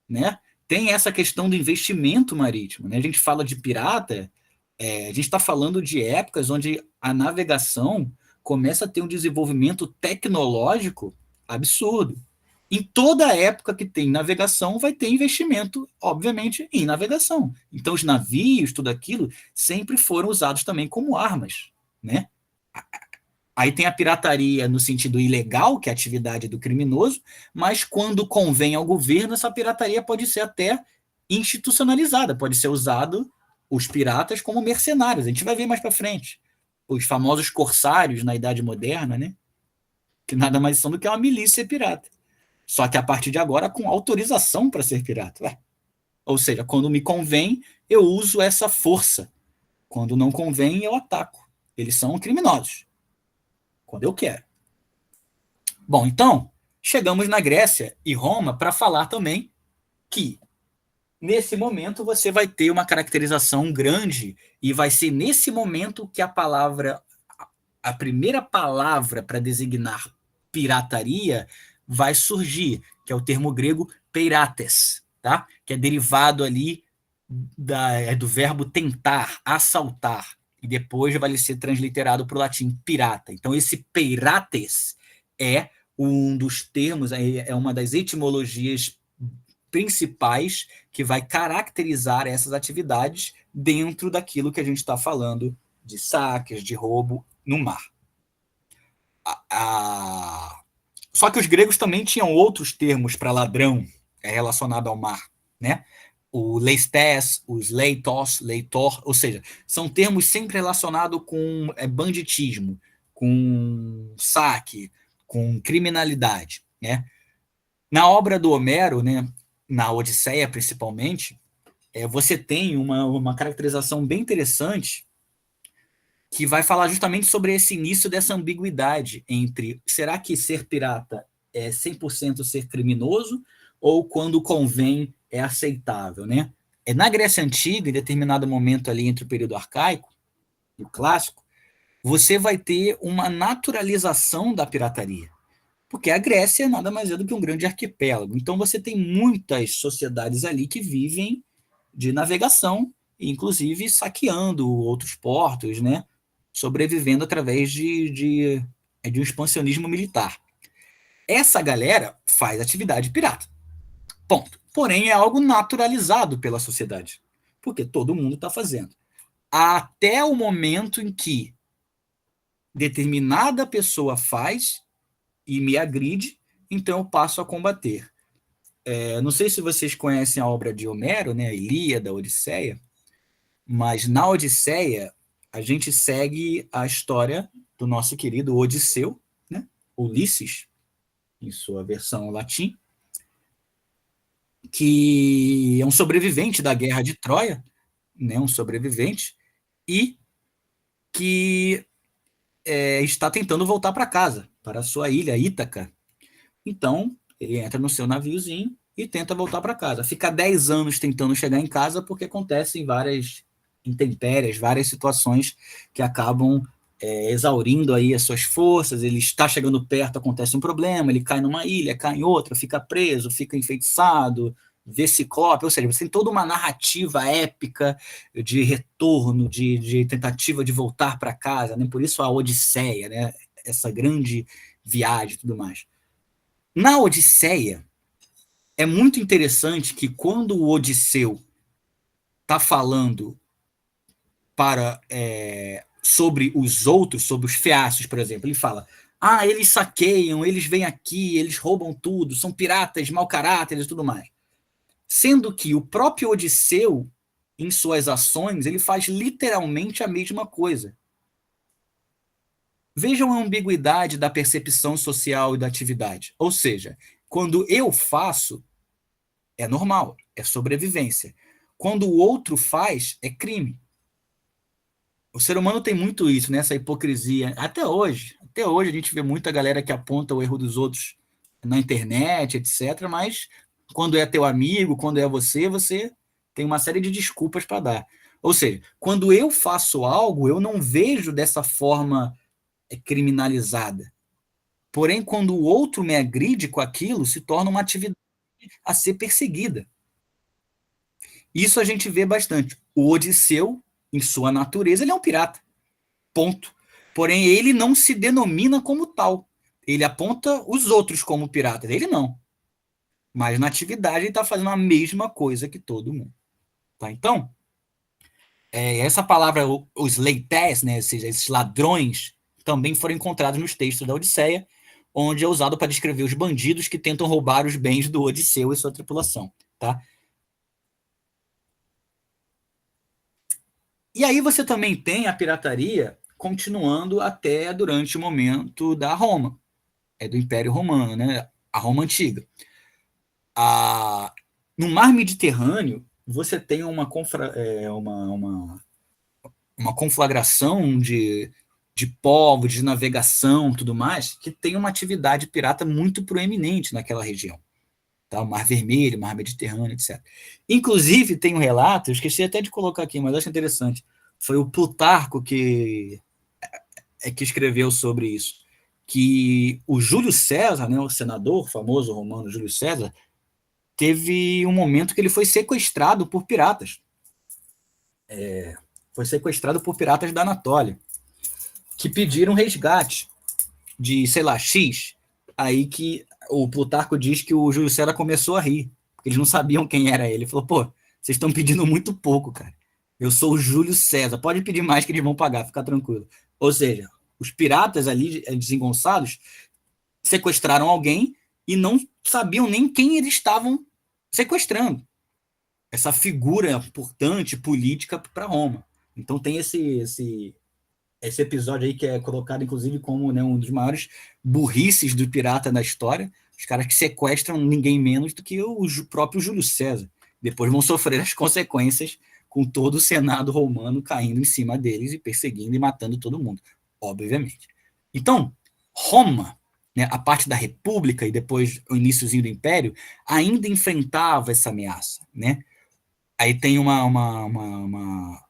né? Tem essa questão do investimento marítimo, né? A gente fala de pirata, a gente está falando de épocas onde a navegação começa a ter um desenvolvimento tecnológico absurdo. Em toda época que tem navegação, vai ter investimento, obviamente, em navegação. Então, os navios, tudo aquilo, sempre foram usados também como armas, né? Aí tem a pirataria no sentido ilegal, que é a atividade do criminoso, mas quando convém ao governo, essa pirataria pode ser até institucionalizada, pode ser usado os piratas como mercenários. A gente vai ver mais para frente. Os famosos corsários na Idade Moderna, né? Que nada mais são do que uma milícia pirata. Só que a partir de agora, com autorização para ser pirata. Ué. Ou seja, quando me convém, eu uso essa força. Quando não convém, eu ataco. Eles são criminosos. Quando eu quero. Bom, então, chegamos na Grécia e Roma para falar também que, nesse momento, você vai ter uma caracterização grande e vai ser nesse momento que a primeira palavra para designar pirataria vai surgir, que é o termo grego peirates, tá? Que é derivado ali do verbo tentar, assaltar, e depois vai ser transliterado para o latim pirata. Então, esse peirates é um dos termos, é uma das etimologias principais que vai caracterizar essas atividades dentro daquilo que a gente está falando de saques, de roubo no mar. Só que os gregos também tinham outros termos para ladrão relacionado ao mar, né? O leistes, os leitos, leitor, ou seja, são termos sempre relacionados com banditismo, com saque, com criminalidade, né? Na obra do Homero, né, na Odisseia principalmente, você tem uma caracterização bem interessante que vai falar justamente sobre esse início dessa ambiguidade entre será que ser pirata é 100% ser criminoso ou quando convém é aceitável, né? Na Grécia Antiga, em determinado momento ali entre o período arcaico e o clássico, você vai ter uma naturalização da pirataria. Porque a Grécia nada mais é do que um grande arquipélago. Então você tem muitas sociedades ali que vivem de navegação, inclusive saqueando outros portos, né? Sobrevivendo através de um expansionismo militar. Essa galera faz atividade pirata. Ponto. Porém, é algo naturalizado pela sociedade, porque todo mundo está fazendo. Até o momento em que determinada pessoa faz e me agride, então eu passo a combater. Não sei se vocês conhecem a obra de Homero, né, a Ilíada, a Odisseia, mas na Odisseia a gente segue a história do nosso querido Odisseu, né, Ulisses, em sua versão latim, que é um sobrevivente da Guerra de Troia, né, um sobrevivente, e que está tentando voltar para casa, para a sua ilha Ítaca. Então, ele entra no seu naviozinho e tenta voltar para casa. Fica 10 anos tentando chegar em casa porque acontecem várias intempéries, várias situações que acabam exaurindo aí as suas forças. Ele está chegando perto, acontece um problema, ele cai numa ilha, cai em outra, fica preso, fica enfeitiçado, vê ciclope, ou seja, você tem toda uma narrativa épica de retorno, de tentativa de voltar para casa, né? Por isso a Odisseia, né? Essa grande viagem e tudo mais. Na Odisseia, é muito interessante que quando o Odisseu está falando sobre os outros, sobre os feácios, por exemplo, ele fala: eles saqueiam, eles vêm aqui, eles roubam tudo, são piratas, mau caráter e tudo mais. Sendo que o próprio Odisseu, em suas ações, ele faz literalmente a mesma coisa. Vejam a ambiguidade da percepção social e da atividade. Ou seja, quando eu faço, é normal, é sobrevivência. Quando o outro faz, é crime. O ser humano tem muito isso, né? Essa hipocrisia. Até hoje a gente vê muita galera que aponta o erro dos outros na internet, etc. Mas quando é teu amigo, quando é você, você tem uma série de desculpas para dar. Ou seja, quando eu faço algo, eu não vejo dessa forma criminalizada. Porém, quando o outro me agride com aquilo, se torna uma atividade a ser perseguida. Isso a gente vê bastante. O Odisseu, em sua natureza, ele é um pirata. Ponto. Porém, ele não se denomina como tal. Ele aponta os outros como piratas. Ele não. Mas na atividade ele está fazendo a mesma coisa que todo mundo. Tá? Então, essa palavra, os leités, né, ou seja, esses ladrões, também foram encontrados nos textos da Odisseia, onde é usado para descrever os bandidos que tentam roubar os bens do Odisseu e sua tripulação. Tá? E aí você também tem a pirataria continuando até durante o momento da Roma, do Império Romano, né? A Roma Antiga. No Mar Mediterrâneo, você tem uma conflagração de povos, de navegação, tudo mais, que tem uma atividade pirata muito proeminente naquela região. Tá? O Mar Vermelho, o Mar Mediterrâneo, etc. Inclusive, tem um relato, eu esqueci até de colocar aqui, mas acho interessante. Foi o Plutarco que escreveu sobre isso. Que o Júlio César, né, o senador famoso romano Júlio César, teve um momento que ele foi sequestrado por piratas. Foi sequestrado por piratas da Anatólia, que pediram resgate de, sei lá, X. Aí que o Plutarco diz que o Júlio César começou a rir, porque eles não sabiam quem era ele. Ele falou, pô, vocês estão pedindo muito pouco, cara. Eu sou o Júlio César, pode pedir mais que eles vão pagar, fica tranquilo. Ou seja, os piratas ali, desengonçados, sequestraram alguém e não sabiam nem quem eles estavam sequestrando. Essa figura importante, política, para Roma. Então tem esse episódio aí que é colocado, inclusive, como, né, um dos maiores burrices do pirata na história. Os caras que sequestram ninguém menos do que o próprio Júlio César. Depois vão sofrer as consequências com todo o Senado romano caindo em cima deles e perseguindo e matando todo mundo, obviamente. Então, Roma, né, a parte da República e depois o iníciozinho do Império, ainda enfrentava essa ameaça. Né? Aí tem uma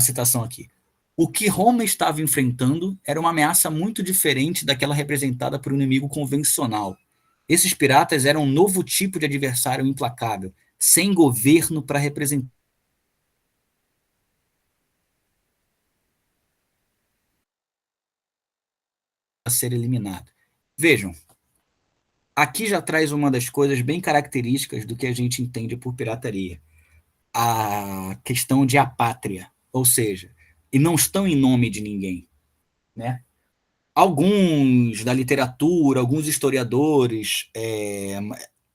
citação aqui. O que Roma estava enfrentando era uma ameaça muito diferente daquela representada por um inimigo convencional. Esses piratas eram um novo tipo de adversário implacável, sem governo para representar a ser eliminado. Vejam, aqui já traz uma das coisas bem características do que a gente entende por pirataria. A questão de apátria, ou seja, e não estão em nome de ninguém, né? Alguns da literatura, alguns historiadores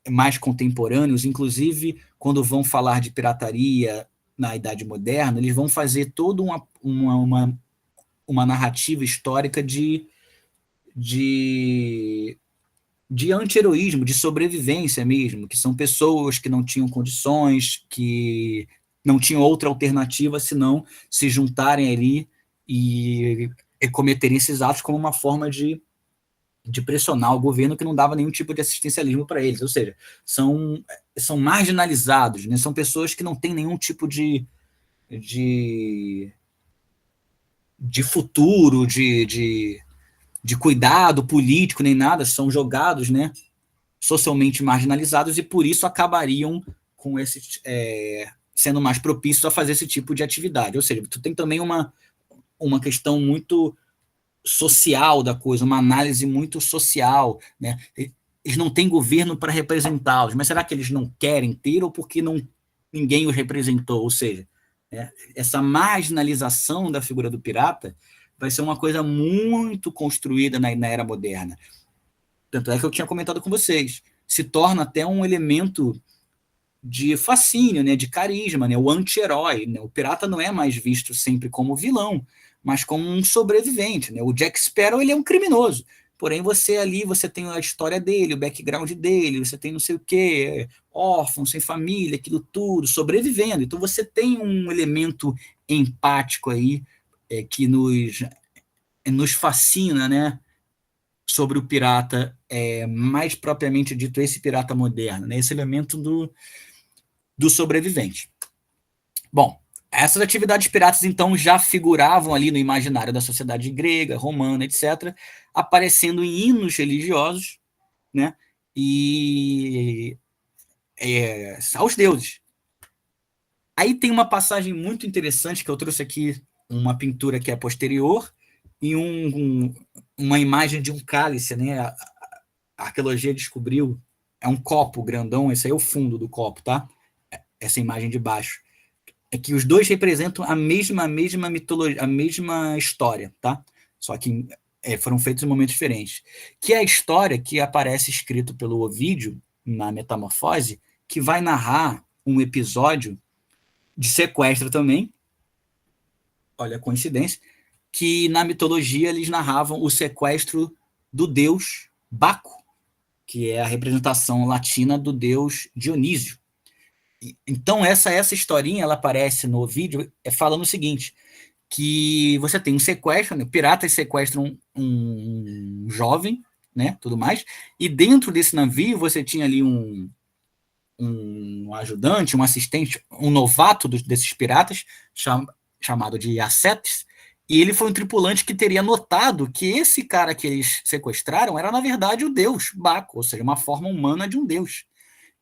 mais contemporâneos, inclusive quando vão falar de pirataria na Idade Moderna, eles vão fazer toda uma narrativa histórica de, de anti-heroísmo, de sobrevivência mesmo, que são pessoas que não tinham condições, que não tinham outra alternativa senão se juntarem ali e cometerem esses atos como uma forma de pressionar o governo que não dava nenhum tipo de assistencialismo para eles. Ou seja, são marginalizados, né? São pessoas que não têm nenhum tipo de, de futuro, de cuidado político, nem nada, são jogados, né, socialmente marginalizados e por isso acabariam com sendo mais propícios a fazer esse tipo de atividade. Ou seja, tu tem também uma questão muito social da coisa, uma análise muito social, né? Eles não têm governo para representá-los, mas será que eles não querem ter ou porque ninguém os representou? Ou seja, essa marginalização da figura do pirata vai ser uma coisa muito construída na era moderna. Tanto é que eu tinha comentado com vocês, se torna até um elemento de fascínio, né, de carisma, né, o anti-herói. Né? O pirata não é mais visto sempre como vilão, mas como um sobrevivente. Né? O Jack Sparrow ele é um criminoso, porém você tem a história dele, o background dele, você tem não sei o quê, órfão, sem família, aquilo tudo, sobrevivendo. Então você tem um elemento empático aí que nos fascina, né, sobre o pirata, mais propriamente dito, esse pirata moderno, né, esse elemento do sobrevivente. Bom, essas atividades piratas, então, já figuravam ali no imaginário da sociedade grega, romana, etc., aparecendo em hinos religiosos, né, e aos deuses. Aí tem uma passagem muito interessante que eu trouxe aqui, uma pintura que é posterior, e uma imagem de um cálice, né? A arqueologia descobriu, é um copo grandão, esse aí é o fundo do copo, tá? Essa imagem de baixo. É que os dois representam a mesma mitologia, a mesma história, tá? Só que foram feitos em momentos diferentes. Que é a história que aparece escrito pelo Ovídio, na Metamorfose, que vai narrar um episódio de sequestro também, olha a coincidência, que na mitologia eles narravam o sequestro do deus Baco, que é a representação latina do deus Dionísio. Então essa historinha, ela aparece no vídeo falando o seguinte, que você tem um sequestro, né? Piratas sequestram um jovem, né, tudo mais, e dentro desse navio você tinha ali um ajudante, um assistente, um novato desses piratas, chamado de Acetes, e ele foi um tripulante que teria notado que esse cara que eles sequestraram era, na verdade, o deus Baco, ou seja, uma forma humana de um deus.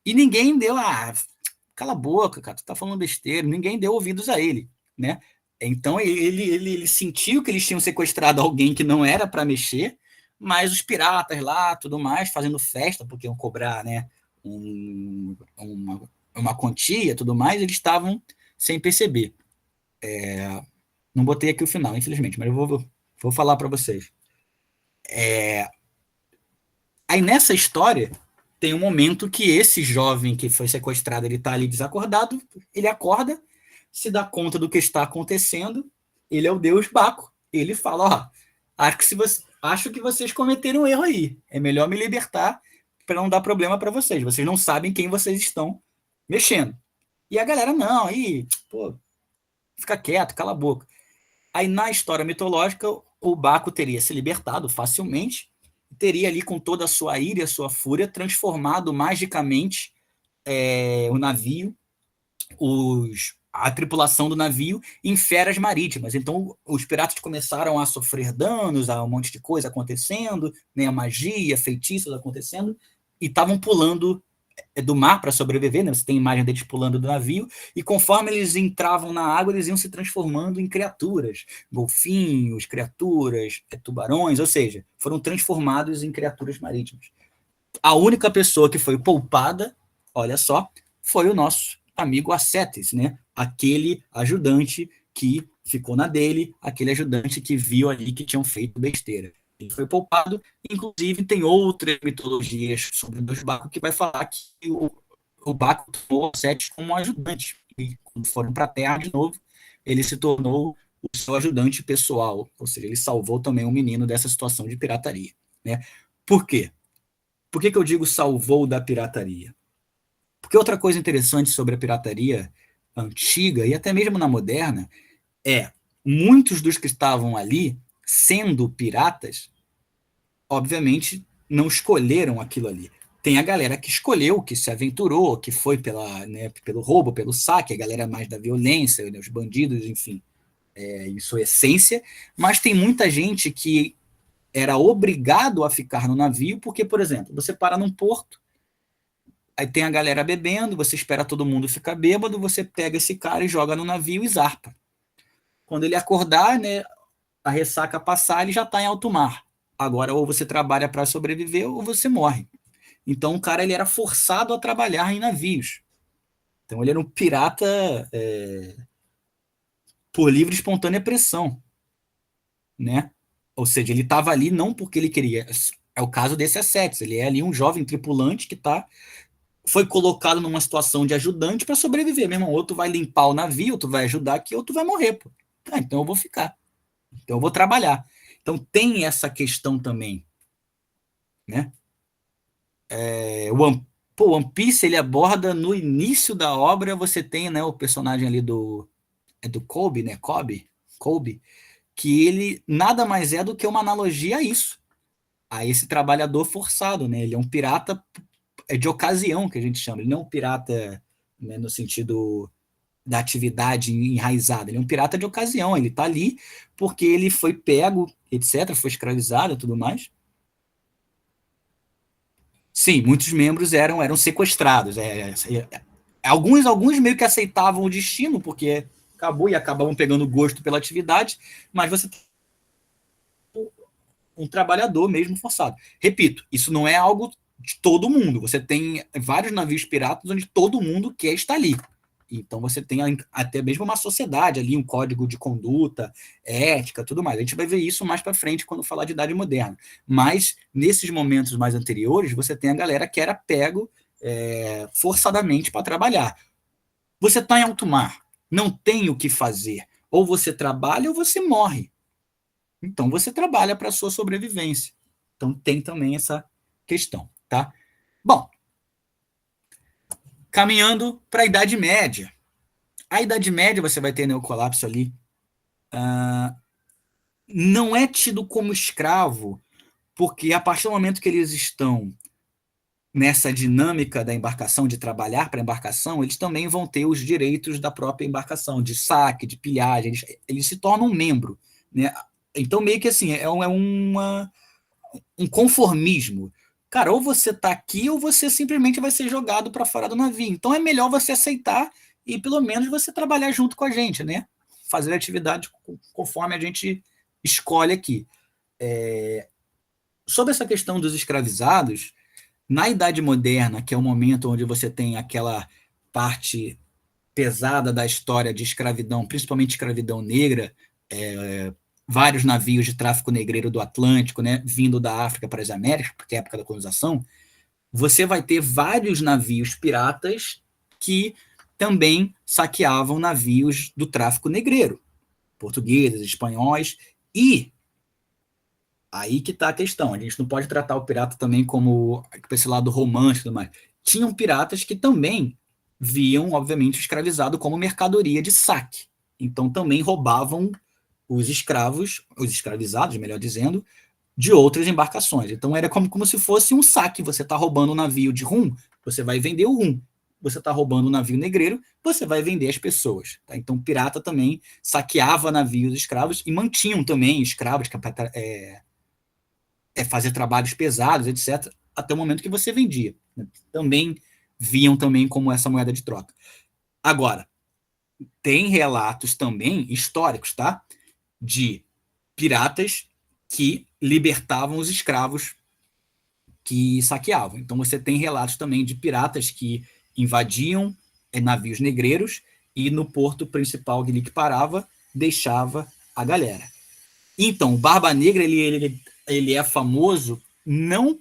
E ninguém deu, cala a boca, cara, tu tá falando besteira, ninguém deu ouvidos a ele, né? Então ele sentiu que eles tinham sequestrado alguém que não era para mexer, mas os piratas lá, tudo mais, fazendo festa, porque iam cobrar, né, uma quantia, tudo mais, eles estavam sem perceber. Não botei aqui o final, infelizmente, mas eu vou falar para vocês. Aí nessa história tem um momento que esse jovem que foi sequestrado, ele está ali desacordado, ele acorda, se dá conta do que está acontecendo, ele é o deus Baco. Ele fala, acho que vocês cometeram um erro aí, é melhor me libertar para não dar problema para vocês não sabem quem vocês estão mexendo. E a galera, não, aí, pô, fica quieto, cala a boca. Aí na história mitológica, o Baco teria se libertado facilmente, teria ali com toda a sua ira e a sua fúria transformado magicamente o navio, a tripulação do navio em feras marítimas. Então os piratas começaram a sofrer danos, a um monte de coisa acontecendo, né, magia, feitiços acontecendo, e estavam pulando do mar para sobreviver, né? Você tem imagem deles pulando do navio, e conforme eles entravam na água, eles iam se transformando em criaturas, golfinhos, criaturas, tubarões, ou seja, foram transformados em criaturas marítimas. A única pessoa que foi poupada, olha só, foi o nosso amigo Acetes, né? Aquele ajudante que ficou na dele, aquele ajudante que viu ali que tinham feito besteira. Ele foi poupado, inclusive tem outras mitologias sobre o deus Baco que vai falar que o Baco tomou Acetes como ajudante. E quando foram para a Terra de novo, ele se tornou o seu ajudante pessoal, ou seja, ele salvou também um menino dessa situação de pirataria, né? Por quê? Por que eu digo salvou da pirataria? Porque outra coisa interessante sobre a pirataria antiga e até mesmo na moderna muitos dos que estavam ali, sendo piratas, obviamente não escolheram aquilo ali. Tem a galera que escolheu, que se aventurou, que foi pelo roubo, pelo saque, a galera mais da violência, né, os bandidos, enfim, em sua essência, mas tem muita gente que era obrigado a ficar no navio, porque, por exemplo, você para num porto, aí tem a galera bebendo, você espera todo mundo ficar bêbado, você pega esse cara e joga no navio e zarpa. Quando ele acordar, né, a ressaca passar, ele já está em alto mar. Agora, ou você trabalha para sobreviver, ou você morre. Então, o cara ele era forçado a trabalhar em navios. Então, ele era um pirata por livre e espontânea pressão, né? Ou seja, ele estava ali não porque ele queria. É o caso desse Acetes. Ele é ali um jovem tripulante que foi colocado numa situação de ajudante para sobreviver. Meu irmão, ou tu vai limpar o navio, ou tu vai ajudar aqui, ou tu vai morrer. Pô. Então eu vou ficar. Então eu vou trabalhar. Então tem essa questão também, né? One Piece, ele aborda no início da obra, você tem, né, o personagem ali do Kobe, né? Kobe, que ele nada mais é do que uma analogia a isso, a esse trabalhador forçado, né? Ele é um pirata de ocasião, que a gente chama. Ele não é um pirata, né, no sentido da atividade enraizada. Ele é um pirata de ocasião. Ele está ali porque ele foi pego, etc., foi escravizado e tudo mais. Sim, muitos membros eram sequestrados. Alguns meio que aceitavam o destino, porque acabou e acabavam pegando gosto pela atividade, mas você tem um trabalhador mesmo forçado. Repito, isso não é algo de todo mundo. Você tem vários navios piratas onde todo mundo quer estar ali. Então você tem até mesmo uma sociedade ali, um código de conduta, ética, tudo mais. A gente vai ver isso mais para frente quando falar de Idade Moderna. Mas nesses momentos mais anteriores, você tem a galera que era pego forçadamente para trabalhar. Você está em alto mar, não tem o que fazer. Ou você trabalha ou você morre. Então você trabalha para a sua sobrevivência. Então tem também essa questão, tá? Bom, caminhando para a Idade Média. A Idade Média você vai ter neocolapso ali. Não é tido como escravo, porque a partir do momento que eles estão nessa dinâmica da embarcação, de trabalhar para a embarcação, eles também vão ter os direitos da própria embarcação, de saque, de pilhagem, eles se tornam um membro, né? Então, meio que assim, um conformismo. Cara, ou você tá aqui ou você simplesmente vai ser jogado para fora do navio. Então é melhor você aceitar e pelo menos você trabalhar junto com a gente, né? Fazer atividade conforme a gente escolhe aqui. Sobre essa questão dos escravizados, na Idade Moderna, que é o momento onde você tem aquela parte pesada da história de escravidão, principalmente escravidão negra, vários navios de tráfico negreiro do Atlântico, né, vindo da África para as Américas, porque é a época da colonização, você vai ter vários navios piratas que também saqueavam navios do tráfico negreiro, portugueses, espanhóis, e aí que está a questão, a gente não pode tratar o pirata também como esse lado romântico e tudo mais. Tinham piratas que também viam, obviamente, o escravizado como mercadoria de saque. Então também roubavam os escravos, os escravizados, melhor dizendo, de outras embarcações. Então era como se fosse um saque. Você está roubando um navio de rum, você vai vender o rum. Você está roubando um navio negreiro, você vai vender as pessoas. Tá? Então pirata também saqueava navios escravos e mantinham também escravos que fazer trabalhos pesados, etc., até o momento que você vendia. Né? Também viam também como essa moeda de troca. Agora, tem relatos também históricos, tá? De piratas que libertavam os escravos que saqueavam. Então você tem relatos também de piratas que invadiam navios negreiros e no porto principal que parava, deixava a galera. Então, o Barba Negra ele é famoso não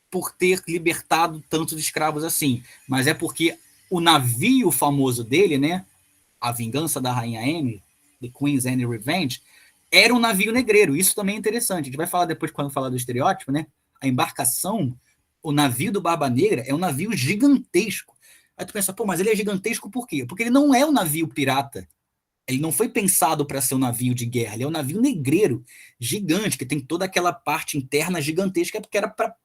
por ter libertado tantos escravos assim, mas é porque o navio famoso dele, né, A Vingança da Rainha Anne, The Queen's Anne Revenge, era um navio negreiro. Isso também é interessante. A gente vai falar depois quando falar do estereótipo, né? A embarcação, o navio do Barba Negra é um navio gigantesco. Aí tu pensa, pô, mas ele é gigantesco por quê? Porque ele não é um navio pirata. Ele não foi pensado para ser um navio de guerra. Ele é um navio negreiro, gigante, que tem toda aquela parte interna gigantesca, porque era para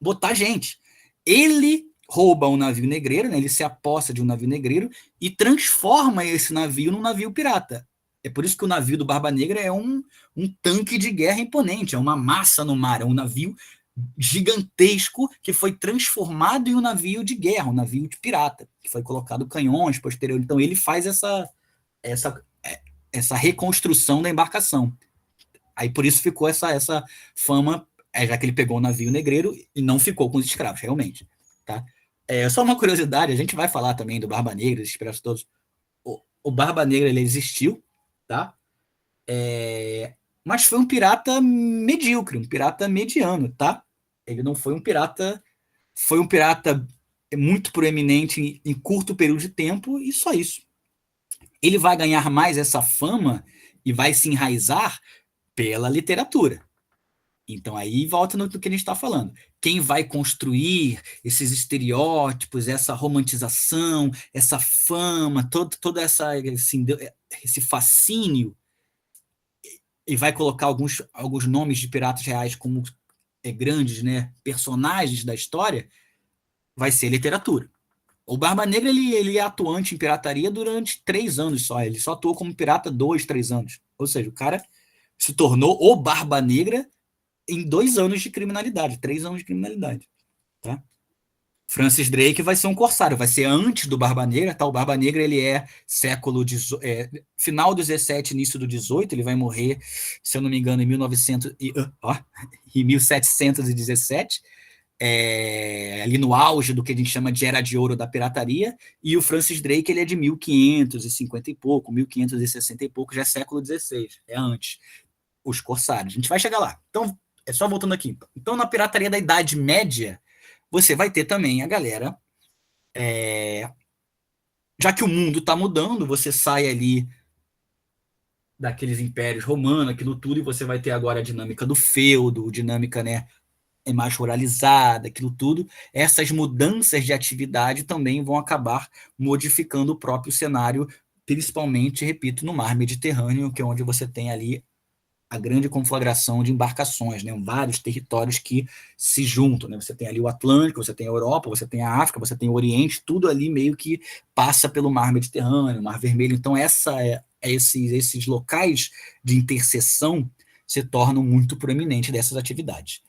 botar gente. Ele rouba um navio negreiro, né? Ele se aposta de um navio negreiro e transforma esse navio num navio pirata. É por isso que o navio do Barba Negra é um tanque de guerra imponente, é uma massa no mar, é um navio gigantesco que foi transformado em um navio de guerra, um navio de pirata, que foi colocado canhões posterior. Então ele faz essa, essa reconstrução da embarcação. Aí por isso ficou essa fama, já que ele pegou o navio negreiro e não ficou com os escravos, realmente. Tá? Só uma curiosidade, a gente vai falar também do Barba Negra, dos escravos todos. O Barba Negra ele existiu, tá? Mas foi um pirata medíocre, um pirata mediano, tá? Ele não foi um pirata, foi um pirata muito proeminente em curto período de tempo e só isso. Ele vai ganhar mais essa fama e vai se enraizar pela literatura. Então aí volta no que a gente está falando. Quem vai construir esses estereótipos, essa romantização, essa fama, toda essa esse fascínio, e vai colocar alguns nomes de piratas reais como grandes, né, personagens da história, vai ser literatura. O Barba Negra ele é atuante em pirataria durante 3 anos só. Ele só atuou como pirata 2, 3 anos. Ou seja, o cara se tornou o Barba Negra em 2 anos de criminalidade, 3 anos de criminalidade. Tá? Francis Drake vai ser um corsário, vai ser antes do Barba Negra, tá? O Barba Negra ele é final do 17, início do 18, ele vai morrer, se eu não me engano, em 1717, ali no auge do que a gente chama de Era de Ouro da pirataria, e o Francis Drake ele é de 1550 e pouco, 1560 e pouco, já é século 16, é antes, os corsários. A gente vai chegar lá. Então, é só voltando aqui. Então, na pirataria da Idade Média, você vai ter também a galera. Já que o mundo está mudando, você sai ali daqueles impérios romanos, aquilo tudo, e você vai ter agora a dinâmica do feudo, dinâmica, né, mais ruralizada, aquilo tudo. Essas mudanças de atividade também vão acabar modificando o próprio cenário, principalmente, repito, no mar Mediterrâneo, que é onde você tem ali a grande conflagração de embarcações, né? Vários territórios que se juntam. Né? Você tem ali o Atlântico, você tem a Europa, você tem a África, você tem o Oriente, tudo ali meio que passa pelo mar Mediterrâneo, Mar Vermelho. Então, esses locais de interseção se tornam muito proeminentes dessas atividades.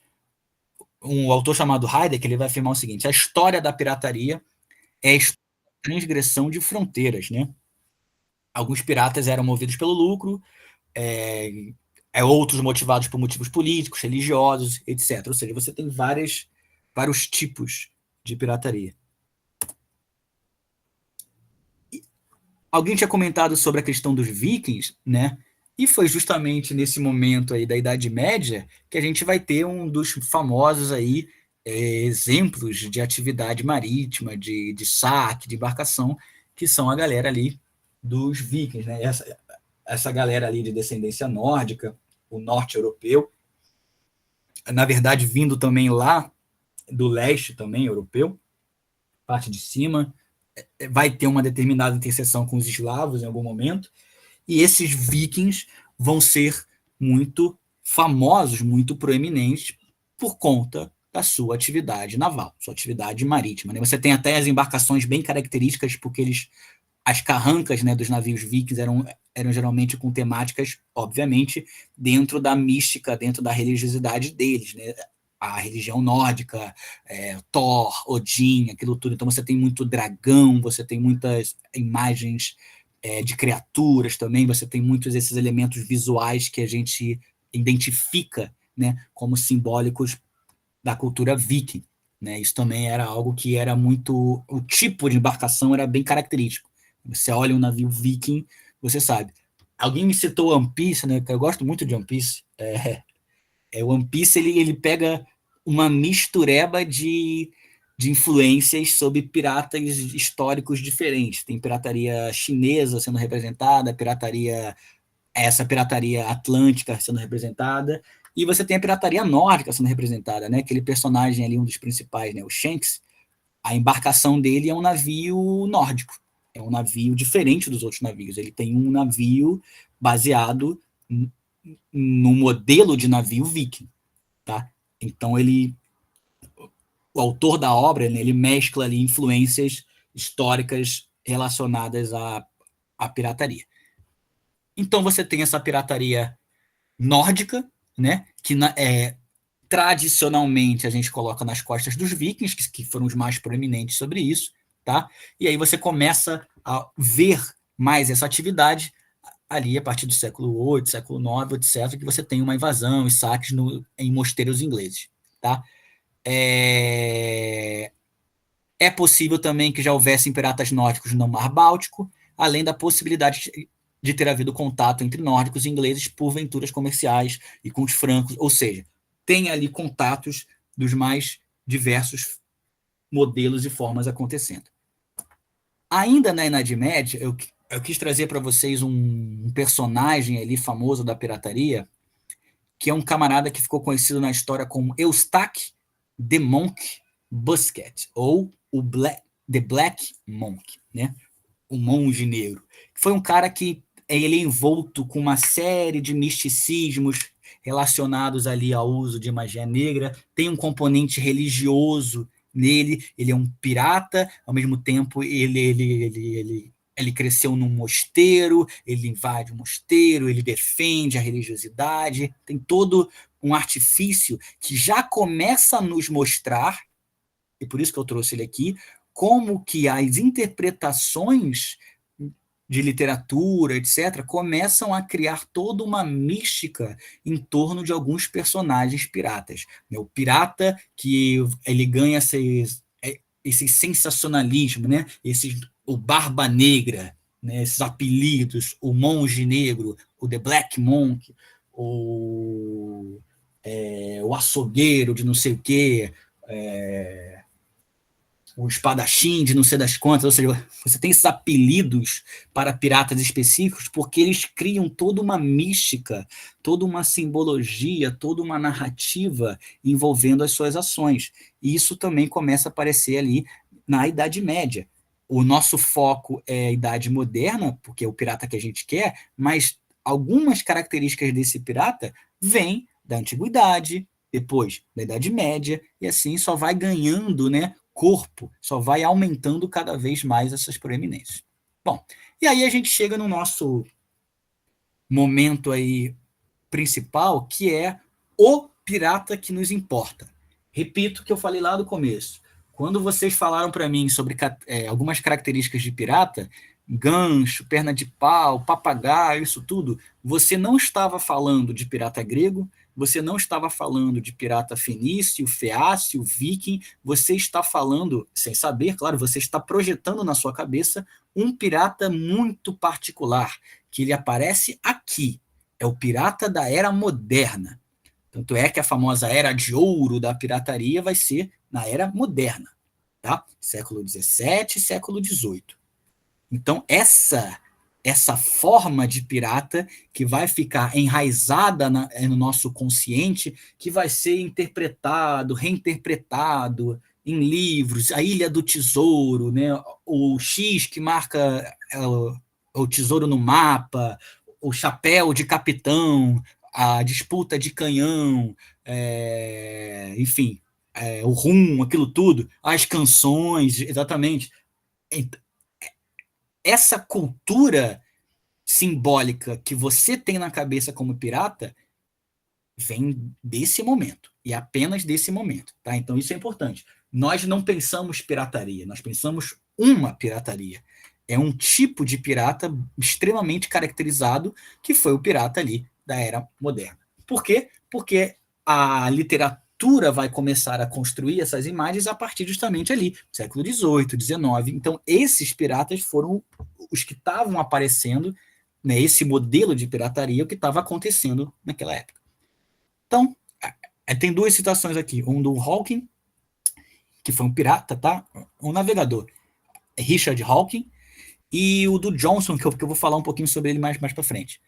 Um autor chamado Heidegger ele vai afirmar o seguinte: a história da pirataria é a transgressão de fronteiras. Né? Alguns piratas eram movidos pelo lucro, outros motivados por motivos políticos, religiosos, etc. Ou seja, você tem vários tipos de pirataria. Alguém tinha comentado sobre a questão dos vikings, né? E foi justamente nesse momento aí da Idade Média que a gente vai ter um dos famosos aí, exemplos de atividade marítima, de saque, de embarcação, que são a galera ali dos vikings, né? Essa galera ali de descendência nórdica, o norte europeu, na verdade vindo também lá do leste também europeu, parte de cima, vai ter uma determinada interseção com os eslavos em algum momento, e esses vikings vão ser muito famosos, muito proeminentes por conta da sua atividade naval, sua atividade marítima. Né? Você tem até as embarcações bem características, porque as carrancas, né, dos navios vikings eram geralmente com temáticas, obviamente, dentro da mística, dentro da religiosidade deles, né? A religião nórdica, Thor, Odin, aquilo tudo. Então você tem muito dragão, você tem muitas imagens de criaturas também, você tem muitos desses elementos visuais que a gente identifica, né, como simbólicos da cultura viking. Né? Isso também era algo que era muito... O tipo de embarcação era bem característico. Você olha um navio viking, você sabe. Alguém me citou One Piece, né? Eu gosto muito de One Piece. One Piece ele pega uma mistureba de influências sobre piratas históricos diferentes. Tem pirataria chinesa sendo representada, essa pirataria atlântica sendo representada, e você tem a pirataria nórdica sendo representada, né? Aquele personagem ali, um dos principais, né? O Shanks, a embarcação dele é um navio nórdico. É um navio diferente dos outros navios. Ele tem um navio baseado no modelo de navio viking, tá? Então o autor da obra, né, ele mescla ali influências históricas relacionadas à pirataria. Então você tem essa pirataria nórdica, né, que tradicionalmente a gente coloca nas costas dos vikings, que foram os mais proeminentes sobre isso, tá? E aí você começa a ver mais essa atividade ali a partir do século VIII, século IX, etc., que você tem uma invasão e saques em mosteiros ingleses, tá? É possível também que já houvessem piratas nórdicos no Mar Báltico, além da possibilidade de ter havido contato entre nórdicos e ingleses por venturas comerciais e com os francos, ou seja, tem ali contatos dos mais diversos modelos e formas acontecendo. Ainda na Idade Média, eu quis trazer para vocês um personagem ali famoso da pirataria, que é um camarada que ficou conhecido na história como Eustache the Monk Busquet, ou The Black Monk, né? O monge negro. Foi um cara que ele é envolto com uma série de misticismos relacionados ali ao uso de magia negra, tem um componente religioso nele, ele é um pirata, ao mesmo tempo ele cresceu num mosteiro, ele invade o mosteiro, ele defende a religiosidade, tem todo um artifício que já começa a nos mostrar, e por isso que eu trouxe ele aqui, como que as interpretações de literatura, etc., começam a criar toda uma mística em torno de alguns personagens piratas. O pirata que ele ganha esse sensacionalismo, né? O Barba Negra, né? Esses apelidos, o Monge Negro, o The Black Monk, o açougueiro de não sei o quê, o espadachim de não sei das quantas, ou seja, você tem esses apelidos para piratas específicos porque eles criam toda uma mística, toda uma simbologia, toda uma narrativa envolvendo as suas ações. E isso também começa a aparecer ali na Idade Média. O nosso foco é a Idade Moderna, porque é o pirata que a gente quer, mas algumas características desse pirata vêm da Antiguidade, depois da Idade Média, e assim só vai ganhando, né, corpo, só vai aumentando cada vez mais essas proeminências. Bom, e aí a gente chega no nosso momento aí principal, que é o pirata que nos importa. Repito o que eu falei lá do começo. Quando vocês falaram para mim sobre algumas características de pirata, gancho, perna de pau, papagaio, isso tudo, você não estava falando de pirata grego, você não estava falando de pirata fenício, feácio, viking, você está falando, sem saber, claro, você está projetando na sua cabeça um pirata muito particular, que ele aparece aqui. É o pirata da era moderna. Tanto é que a famosa era de ouro da pirataria vai ser na era moderna, tá? Século XVII, século XVIII. Então, essa forma de pirata que vai ficar enraizada no nosso consciente, que vai ser interpretado, reinterpretado em livros, a Ilha do Tesouro, né? O X que marca o tesouro no mapa, o chapéu de capitão, a disputa de canhão, enfim, o rum, aquilo tudo, as canções, exatamente. Essa cultura simbólica que você tem na cabeça como pirata vem desse momento, e apenas desse momento, tá? Então isso é importante. Nós não pensamos pirataria, nós pensamos uma pirataria. É um tipo de pirata extremamente caracterizado, que foi o pirata ali da era moderna. Por quê? Porque a literatura vai começar a construir essas imagens a partir justamente ali, século XVIII, XIX. Então esses piratas foram os que estavam aparecendo, né, esse modelo de pirataria, o que estava acontecendo naquela época. Então, tem duas citações aqui. Um do Hawking, que foi um pirata, tá? Um navegador. Richard Hawking. E o do Johnson, que eu vou falar um pouquinho sobre ele mais para frente.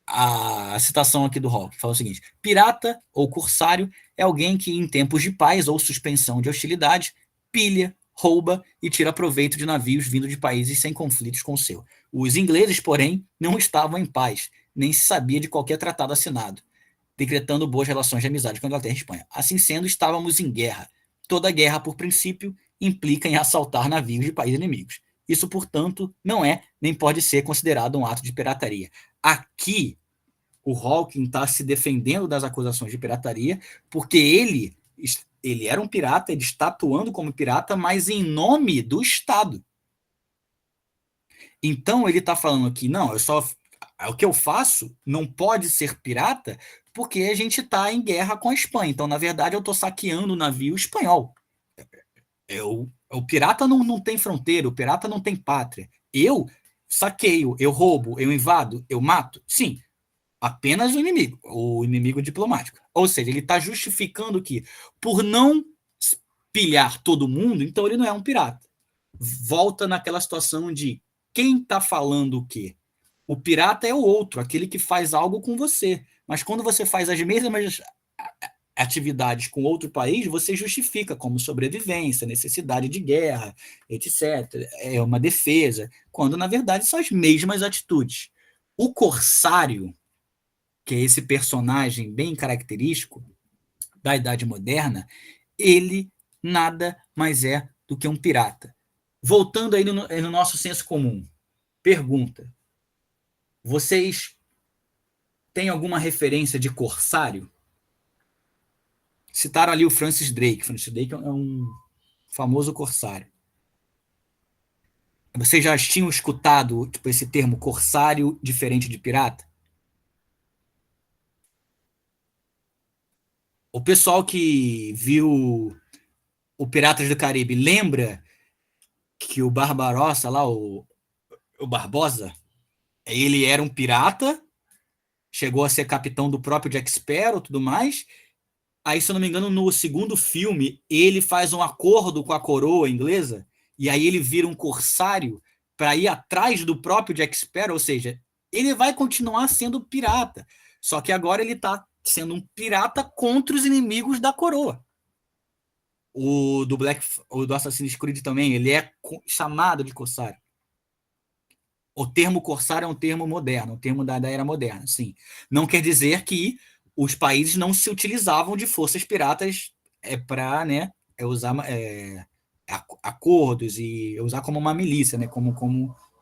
A citação aqui do Hawking fala o seguinte: pirata ou corsário é alguém que, em tempos de paz ou suspensão de hostilidade, pilha, rouba e tira proveito de navios vindo de países sem conflitos com o seu. Os ingleses, porém, não estavam em paz, nem se sabia de qualquer tratado assinado, decretando boas relações de amizade com a Inglaterra e Espanha. Assim sendo, estávamos em guerra. Toda guerra, por princípio, implica em assaltar navios de países inimigos. Isso, portanto, não é nem pode ser considerado um ato de pirataria. Aqui, o Hawking está se defendendo das acusações de pirataria, porque ele era um pirata, ele está atuando como pirata, mas em nome do Estado. Então, ele está falando aqui, não, o que eu faço não pode ser pirata porque a gente está em guerra com a Espanha. Então, na verdade, eu estou saqueando o navio espanhol. O pirata não tem fronteira, o pirata não tem pátria. Eu saqueio, eu roubo, eu invado, eu mato. Sim, apenas o inimigo diplomático. Ou seja, ele está justificando que, por não pilhar todo mundo, então ele não é um pirata. Volta naquela situação de quem está falando o quê? O pirata é o outro, aquele que faz algo com você. Mas quando você faz as mesmas atividades com outro país, você justifica como sobrevivência, necessidade de guerra, etc. É uma defesa, quando na verdade são as mesmas atitudes. O corsário, que é esse personagem bem característico da Idade Moderna, ele nada mais é do que um pirata. Voltando aí no nosso senso comum, pergunta: vocês têm alguma referência de corsário? Citaram ali o Francis Drake. Francis Drake é um famoso corsário. Vocês já tinham escutado tipo, esse termo corsário diferente de pirata? O pessoal que viu o Piratas do Caribe lembra que o Barbarossa lá, o Barbosa, ele era um pirata, chegou a ser capitão do próprio Jack Sparrow e tudo mais. Aí, se eu não me engano, no segundo filme, ele faz um acordo com a coroa inglesa, e aí ele vira um corsário para ir atrás do próprio Jack Sparrow, ou seja, ele vai continuar sendo pirata, só que agora ele está sendo um pirata contra os inimigos da coroa. O do Assassin's Creed também, ele é chamado de corsário. O termo corsário é um termo moderno, um termo da era moderna, sim. Não quer dizer que os países não se utilizavam de forças piratas para, né, usar acordos e usar como uma milícia, né, como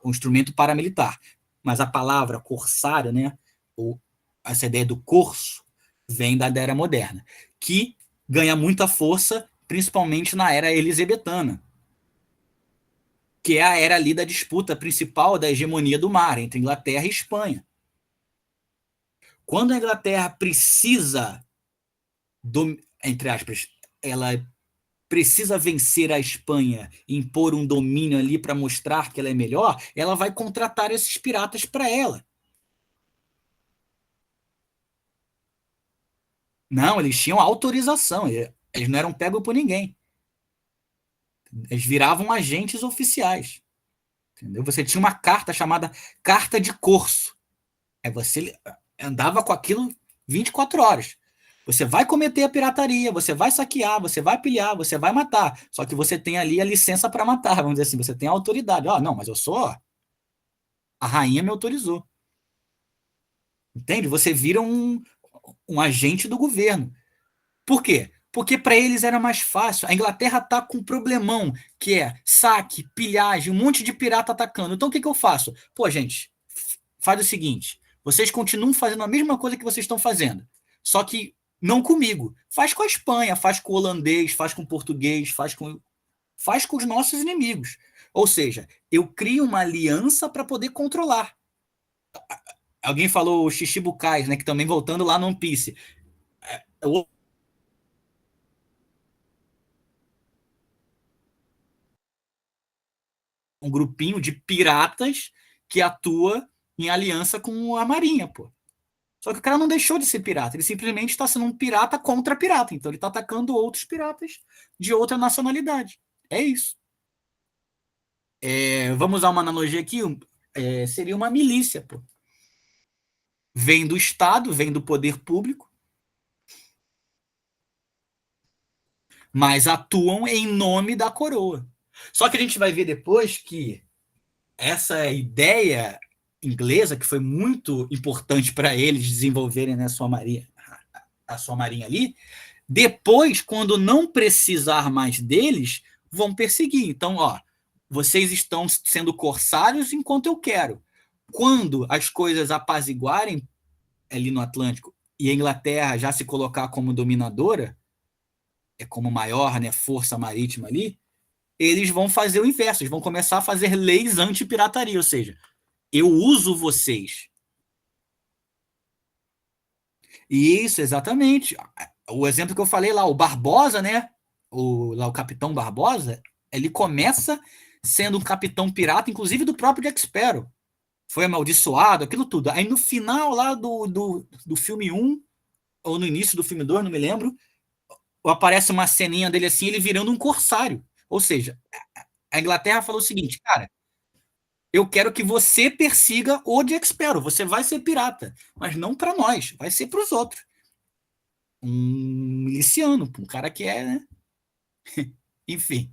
um instrumento paramilitar. Mas a palavra corsário, né, ou essa ideia do corso, vem da era moderna, que ganha muita força, principalmente na era elisabetana, que é a era ali da disputa principal da hegemonia do mar entre Inglaterra e Espanha. Quando a Inglaterra precisa, entre aspas, ela precisa vencer a Espanha, impor um domínio ali para mostrar que ela é melhor, ela vai contratar esses piratas para ela. Não, eles tinham autorização, eles não eram pegos por ninguém. Eles viravam agentes oficiais. Entendeu? Você tinha uma carta chamada Carta de Corso. Você andava com aquilo 24 horas. Você vai cometer a pirataria, você vai saquear, você vai pilhar, você vai matar. Só que você tem ali a licença para matar, vamos dizer assim, você tem a autoridade. Não, mas eu sou. A rainha me autorizou. Entende? Você vira um agente do governo. Por quê? Porque para eles era mais fácil. A Inglaterra está com um problemão, que é saque, pilhagem, um monte de pirata atacando. Então o que eu faço? Pô, gente, faz o seguinte: vocês continuam fazendo a mesma coisa que vocês estão fazendo, só que não comigo. Faz com a Espanha, faz com o holandês, faz com o português, faz com os nossos inimigos. Ou seja, eu crio uma aliança para poder controlar. Alguém falou o Shichibukais, né, que também voltando lá no One Piece. Um grupinho de piratas que atua em aliança com a Marinha, pô. Só que o cara não deixou de ser pirata, ele simplesmente está sendo um pirata contra pirata. Então ele está atacando outros piratas de outra nacionalidade. É isso. Vamos usar uma analogia aqui: seria uma milícia, pô. Vem do Estado, vem do poder público, mas atuam em nome da coroa. Só que a gente vai ver depois que essa ideia inglesa, que foi muito importante para eles desenvolverem, né, a sua marinha ali, depois, quando não precisar mais deles, vão perseguir. Então, vocês estão sendo corsários enquanto eu quero. Quando as coisas apaziguarem ali no Atlântico e a Inglaterra já se colocar como dominadora, como maior, né, força marítima ali, eles vão fazer o inverso, eles vão começar a fazer leis anti-pirataria, ou seja, eu uso vocês. Isso, exatamente. O exemplo que eu falei lá, o Barbosa, né? O Capitão Barbosa, ele começa sendo um capitão pirata, inclusive do próprio Jack Sparrow. Foi amaldiçoado, aquilo tudo. Aí no final lá do filme um ou no início do filme 2 não me lembro, aparece uma ceninha dele assim, ele virando um corsário. Ou seja, a Inglaterra falou o seguinte: cara, eu quero que você persiga o Jack Sparrow, você vai ser pirata, mas não para nós, vai ser para os outros. Um miliciano, um cara que é, né? Enfim.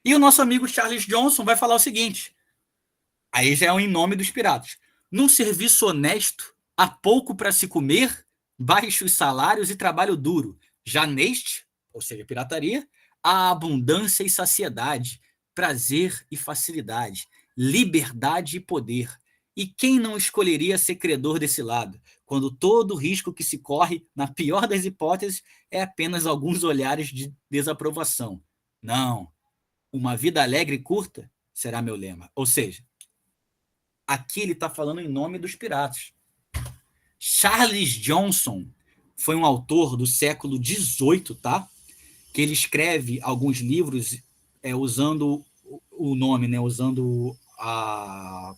E o nosso amigo Charles Johnson vai falar o seguinte: Aí já é um em nome dos piratas. Num serviço honesto, há pouco para se comer, baixos salários e trabalho duro. Já neste, ou seja, pirataria, há abundância e saciedade, prazer e facilidade, liberdade e poder. E quem não escolheria ser credor desse lado, quando todo o risco que se corre, na pior das hipóteses, é apenas alguns olhares de desaprovação? Não, uma vida alegre e curta será meu lema. Ou seja, aqui ele está falando em nome dos piratas. Charles Johnson foi um autor do século XVIII, tá? Que ele escreve alguns livros usando o nome, né? Usando a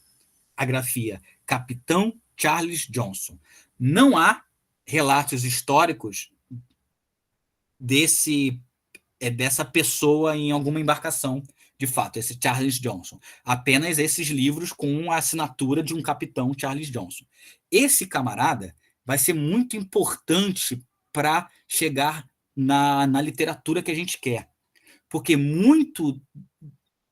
grafia Capitão Charles Johnson. Não há relatos históricos dessa pessoa em alguma embarcação, de fato, esse Charles Johnson. Apenas esses livros com a assinatura de um capitão Charles Johnson. Esse camarada vai ser muito importante para chegar na literatura que a gente quer. Porque muito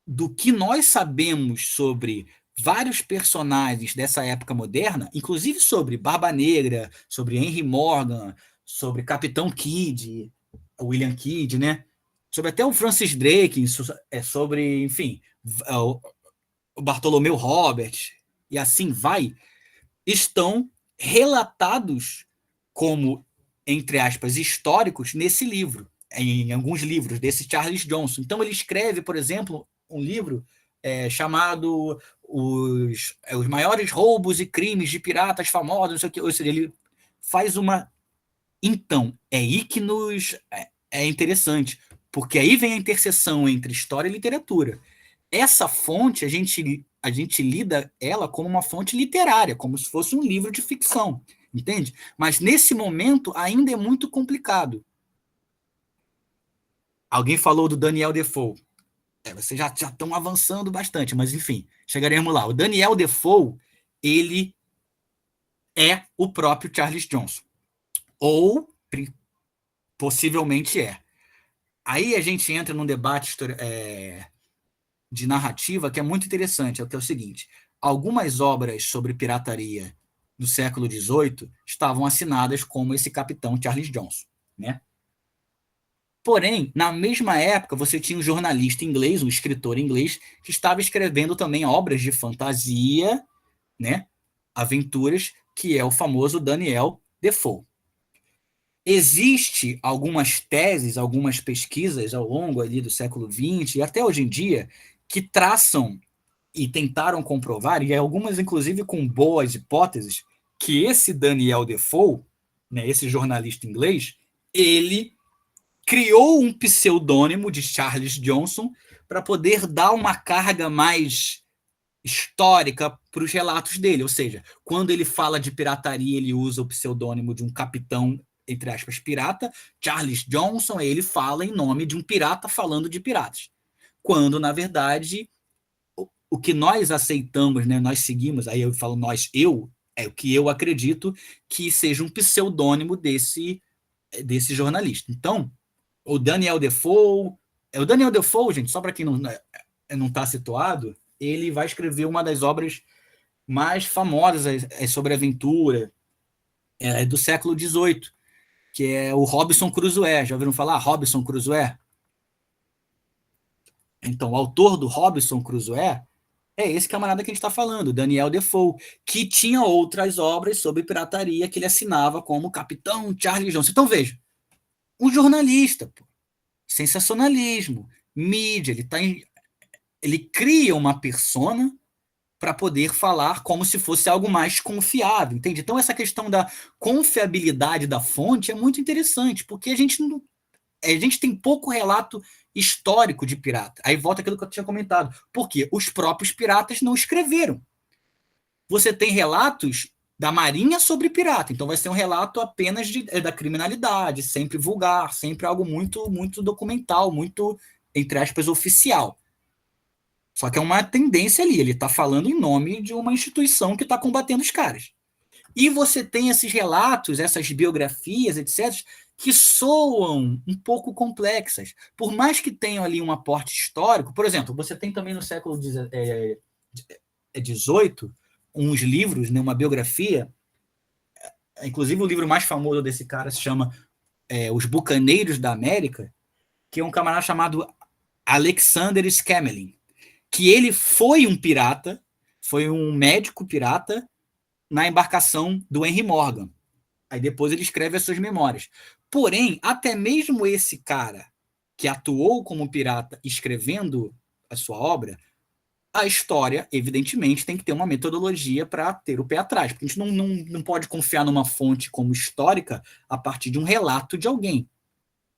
do que nós sabemos sobre vários personagens dessa época moderna, inclusive sobre Barba Negra, sobre Henry Morgan, sobre Capitão Kidd, William Kidd, né? Sobre até o Francis Drake, sobre, enfim, o Bartolomeu Robert, e assim vai, estão relatados como, entre aspas, históricos nesse livro, em alguns livros desse Charles Johnson. Então ele escreve, por exemplo, um livro chamado os maiores roubos e crimes de piratas famosos, não sei o que, ou seja, ele faz uma... Então, é aí que é interessante, porque aí vem a interseção entre história e literatura. Essa fonte, a gente lida ela como uma fonte literária, como se fosse um livro de ficção, entende? Mas nesse momento ainda é muito complicado. Alguém falou do Daniel Defoe. Vocês já estão avançando bastante, mas enfim, chegaremos lá. O Daniel Defoe, ele é o próprio Charles Johnson. Ou possivelmente é. Aí a gente entra num debate de narrativa que é muito interessante, que é o seguinte: algumas obras sobre pirataria do século XVIII estavam assinadas como esse capitão Charles Johnson, né? Porém, na mesma época, você tinha um jornalista inglês, um escritor inglês, que estava escrevendo também obras de fantasia, né? Aventuras, que é o famoso Daniel Defoe. Existe algumas teses, algumas pesquisas ao longo ali do século XX e até hoje em dia que traçam e tentaram comprovar, e algumas inclusive com boas hipóteses, que esse Daniel Defoe, né, esse jornalista inglês, ele criou um pseudônimo de Charles Johnson para poder dar uma carga mais histórica para os relatos dele. Ou seja, quando ele fala de pirataria, ele usa o pseudônimo de um capitão, entre aspas, pirata, Charles Johnson, ele fala em nome de um pirata falando de piratas. Quando, na verdade, o que nós aceitamos, né, nós seguimos, aí eu falo nós, é o que eu acredito que seja um pseudônimo desse jornalista. Então, o Daniel Defoe, gente, só para quem não está situado, ele vai escrever uma das obras mais famosas sobre aventura do século XVIII, que é o Robinson Crusoe. Já ouviram falar Robinson Crusoe? Então, o autor do Robinson Crusoe é esse camarada que a gente está falando, Daniel Defoe, que tinha outras obras sobre pirataria que ele assinava como Capitão Charles Johnson. Então, veja, um jornalista, sensacionalismo, mídia, ele cria uma persona para poder falar como se fosse algo mais confiável, entende? Então, essa questão da confiabilidade da fonte é muito interessante, porque a gente tem pouco relato histórico de pirata. Aí volta aquilo que eu tinha comentado. Porque os próprios piratas não escreveram. Você tem relatos da marinha sobre pirata, então vai ser um relato apenas da criminalidade, sempre vulgar, sempre algo muito, muito documental, muito, entre aspas, oficial. Só que é uma tendência ali, ele está falando em nome de uma instituição que está combatendo os caras. E você tem esses relatos, essas biografias, etc., que soam um pouco complexas. Por mais que tenham ali um aporte histórico, por exemplo, você tem também no século XVIII, uns livros, né, uma biografia, inclusive o livro mais famoso desse cara se chama Os Bucaneiros da América, que é um camarada chamado Alexander Scamelin, que ele foi um pirata, foi um médico pirata na embarcação do Henry Morgan. Aí depois ele escreve as suas memórias. Porém, até mesmo esse cara que atuou como pirata escrevendo a sua obra, a história, evidentemente, tem que ter uma metodologia para ter o pé atrás. Porque a gente não pode confiar numa fonte como histórica a partir de um relato de alguém.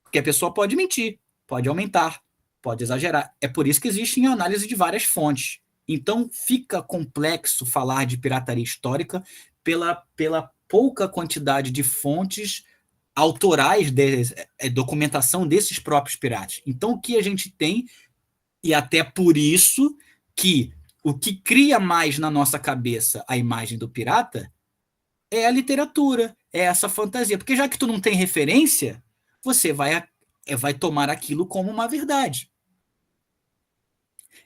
Porque a pessoa pode mentir, pode aumentar, pode exagerar. É por isso que existem análise de várias fontes. Então, fica complexo falar de pirataria histórica pela pouca quantidade de fontes autorais, documentação desses próprios piratas. Então, o que a gente tem, e até por isso que o que cria mais na nossa cabeça a imagem do pirata é a literatura, é essa fantasia. Porque já que tu não tem referência, você vai tomar aquilo como uma verdade.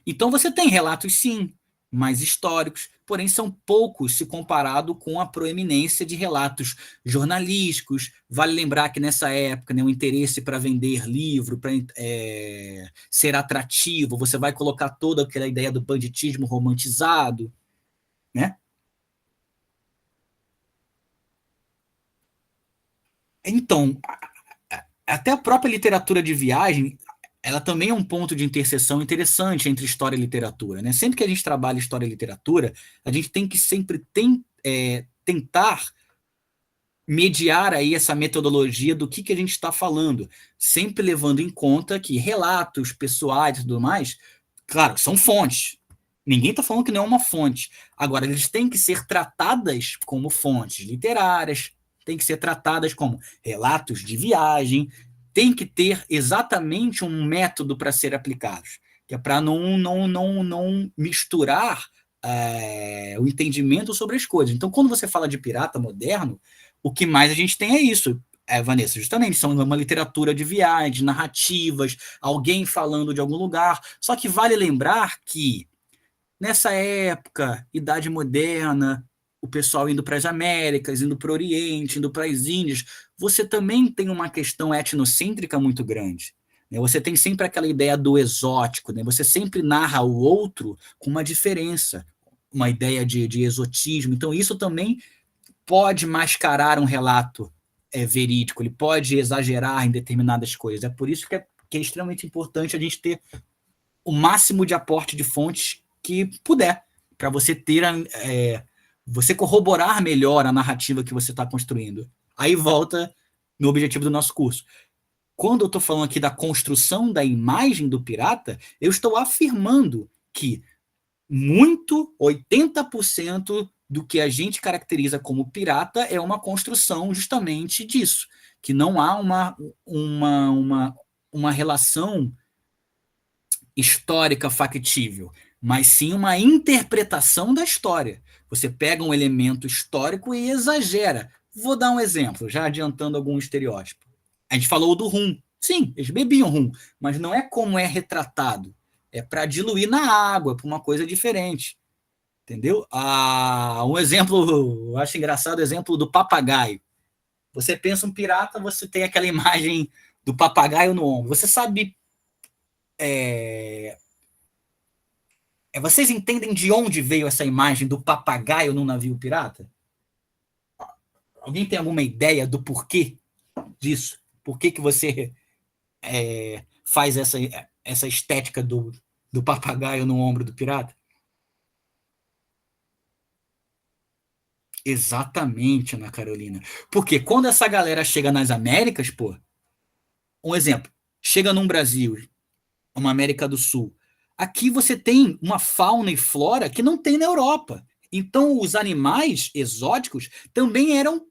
Então você tem relatos, sim, mais históricos, porém são poucos se comparado com a proeminência de relatos jornalísticos. Vale lembrar que nessa época, né, o interesse para vender livro, para ser atrativo, você vai colocar toda aquela ideia do banditismo romantizado, né? Então, até a própria literatura de viagem, ela também é um ponto de interseção interessante entre história e literatura, né? Sempre que a gente trabalha história e literatura, a gente tem que sempre tentar mediar aí essa metodologia do que a gente está falando, sempre levando em conta que relatos pessoais e tudo mais, claro, são fontes. Ninguém está falando que não é uma fonte. Agora, eles têm que ser tratadas como fontes literárias, têm que ser tratadas como relatos de viagem, tem que ter exatamente um método para ser aplicados, que é para não misturar o entendimento sobre as coisas. Então, quando você fala de pirata moderno, o que mais a gente tem é isso, Vanessa, justamente, são uma literatura de viagem, narrativas, alguém falando de algum lugar. Só que vale lembrar que, nessa época, Idade Moderna, o pessoal indo para as Américas, indo para o Oriente, indo para as Índias, você também tem uma questão etnocêntrica muito grande. Né? Você tem sempre aquela ideia do exótico, né? Você sempre narra o outro com uma diferença, uma ideia de exotismo. Então, isso também pode mascarar um relato verídico, ele pode exagerar em determinadas coisas. É por isso que é extremamente importante a gente ter o máximo de aporte de fontes que puder, para você ter você corroborar melhor a narrativa que você está construindo. Aí volta no objetivo do nosso curso. Quando eu estou falando aqui da construção da imagem do pirata, eu estou afirmando que 80% do que a gente caracteriza como pirata é uma construção justamente disso, que não há uma relação histórica factível, mas sim uma interpretação da história. Você pega um elemento histórico e exagera. Vou dar um exemplo, já adiantando algum estereótipo. A gente falou do rum. Sim, eles bebiam rum, mas não é como é retratado. É para diluir na água, para uma coisa diferente. Entendeu? Um exemplo, eu acho engraçado o exemplo do papagaio. Você pensa um pirata, você tem aquela imagem do papagaio no ombro. Você sabe vocês entendem de onde veio essa imagem do papagaio num navio pirata? Alguém tem alguma ideia do porquê disso? Por que você faz essa estética do papagaio no ombro do pirata? Exatamente, Ana Carolina. Porque quando essa galera chega nas Américas, pô, um exemplo, chega num Brasil, uma América do Sul, aqui você tem uma fauna e flora que não tem na Europa. Então, os animais exóticos também eram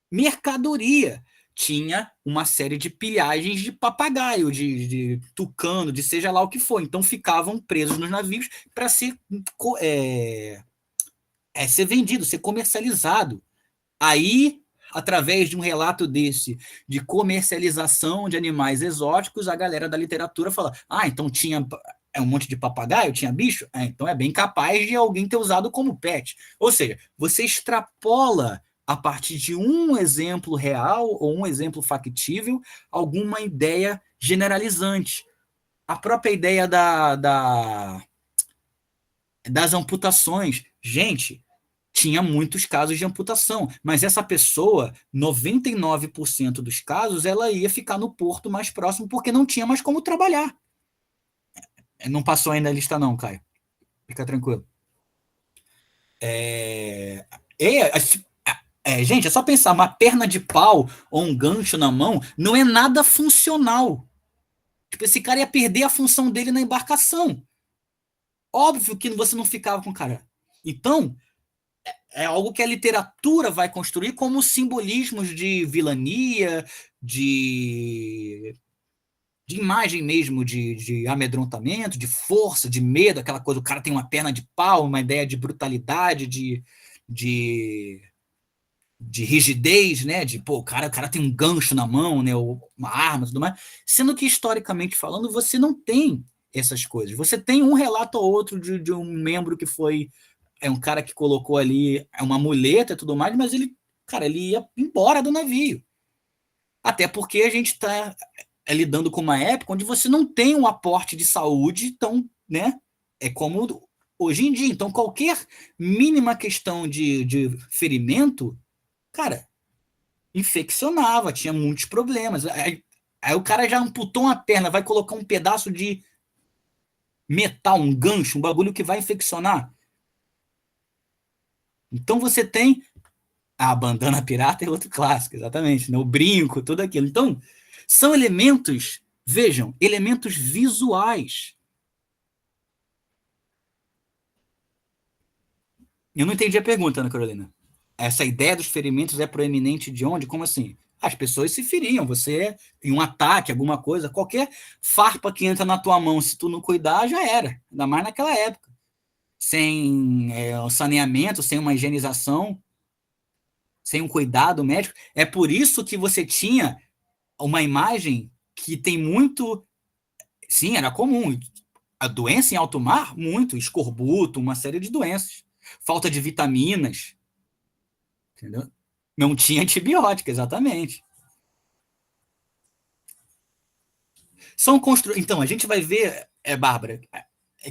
mercadoria. Tinha uma série de pilhagens de papagaio, de tucano, de seja lá o que for. Então, ficavam presos nos navios para ser vendido, ser comercializado. Aí, através de um relato desse, de comercialização de animais exóticos, a galera da literatura fala, então tinha É um monte de papagaio, tinha bicho? Então é bem capaz de alguém ter usado como pet. Ou seja, você extrapola a partir de um exemplo real ou um exemplo factível alguma ideia generalizante. A própria ideia das amputações. Gente, tinha muitos casos de amputação, mas essa pessoa, 99% dos casos, ela ia ficar no porto mais próximo porque não tinha mais como trabalhar. Não passou ainda a lista não, Caio. Fica tranquilo. É, é, gente, é só pensar, uma perna de pau ou um gancho na mão não é nada funcional. Tipo, esse cara ia perder a função dele na embarcação. Óbvio que você não ficava com o cara. Então, é algo que a literatura vai construir como simbolismos de vilania, de imagem mesmo, de amedrontamento, de força, de medo, aquela coisa, o cara tem uma perna de pau, uma ideia de brutalidade, de, de rigidez, né? De, pô, o cara tem um gancho na mão, né? Ou uma arma e tudo mais. Sendo que, historicamente falando, você não tem essas coisas. Você tem um relato ou outro de um membro que foi um cara que colocou ali uma muleta e tudo mais, mas ele, cara, ele ia embora do navio. Até porque a gente está lidando com uma época onde você não tem um aporte de saúde tão, né? É como hoje em dia. Então, qualquer mínima questão de ferimento, cara, infeccionava, tinha muitos problemas. Aí o cara já amputou uma perna, vai colocar um pedaço de metal, um gancho, um bagulho que vai infeccionar. Então você tem a bandana pirata é outro clássico, exatamente, né? O brinco, tudo aquilo. Então, são elementos, vejam, elementos visuais. Eu não entendi a pergunta, Ana Carolina. Essa ideia dos ferimentos é proeminente de onde? Como assim? As pessoas se feriam, você, em um ataque, alguma coisa, qualquer farpa que entra na tua mão, se tu não cuidar, já era. Ainda mais naquela época. Sem um saneamento, sem uma higienização, sem um cuidado médico. É por isso que você tinha uma imagem que tem muito. Sim, era comum. A doença em alto mar, muito. Escorbuto, uma série de doenças. Falta de vitaminas. Entendeu? Não tinha antibiótico, exatamente. Então, a gente vai ver, Bárbara,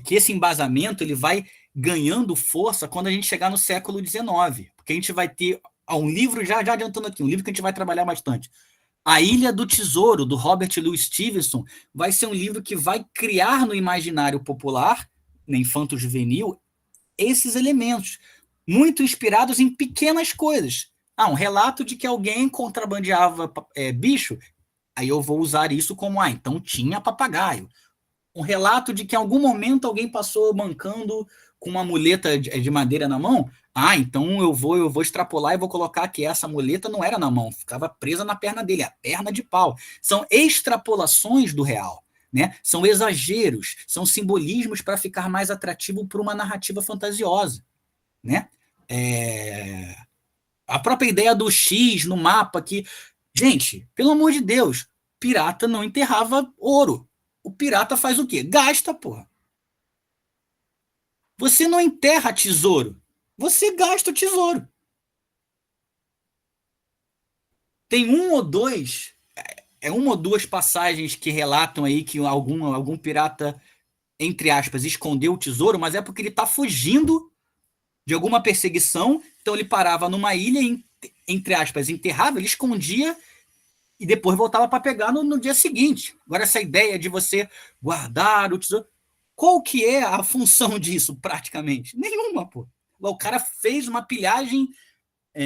que esse embasamento ele vai ganhando força quando a gente chegar no século XIX. Porque a gente vai ter um livro, já adiantando aqui, um livro que a gente vai trabalhar bastante. A Ilha do Tesouro, do Robert Louis Stevenson, vai ser um livro que vai criar no imaginário popular, no infanto-juvenil, esses elementos, muito inspirados em pequenas coisas. Um relato de que alguém contrabandeava bicho, aí eu vou usar isso como, então tinha papagaio. Um relato de que em algum momento alguém passou mancando com uma muleta de madeira na mão. Então eu vou extrapolar e vou colocar que essa muleta não era na mão, ficava presa na perna dele, a perna de pau. São extrapolações do real, né? São exageros, são simbolismos para ficar mais atrativo para uma narrativa fantasiosa, né? A própria ideia do X no mapa que, gente, pelo amor de Deus, pirata não enterrava ouro. O pirata faz o quê? Gasta, porra. Você não enterra tesouro. Você gasta o tesouro. Tem uma ou duas passagens que relatam aí que algum pirata, entre aspas, escondeu o tesouro, mas é porque ele está fugindo de alguma perseguição. Então ele parava numa ilha, entre aspas, enterrava, ele escondia e depois voltava para pegar no dia seguinte. Agora, essa ideia de você guardar o tesouro. Qual que é a função disso, praticamente? Nenhuma, pô. O cara fez uma pilhagem,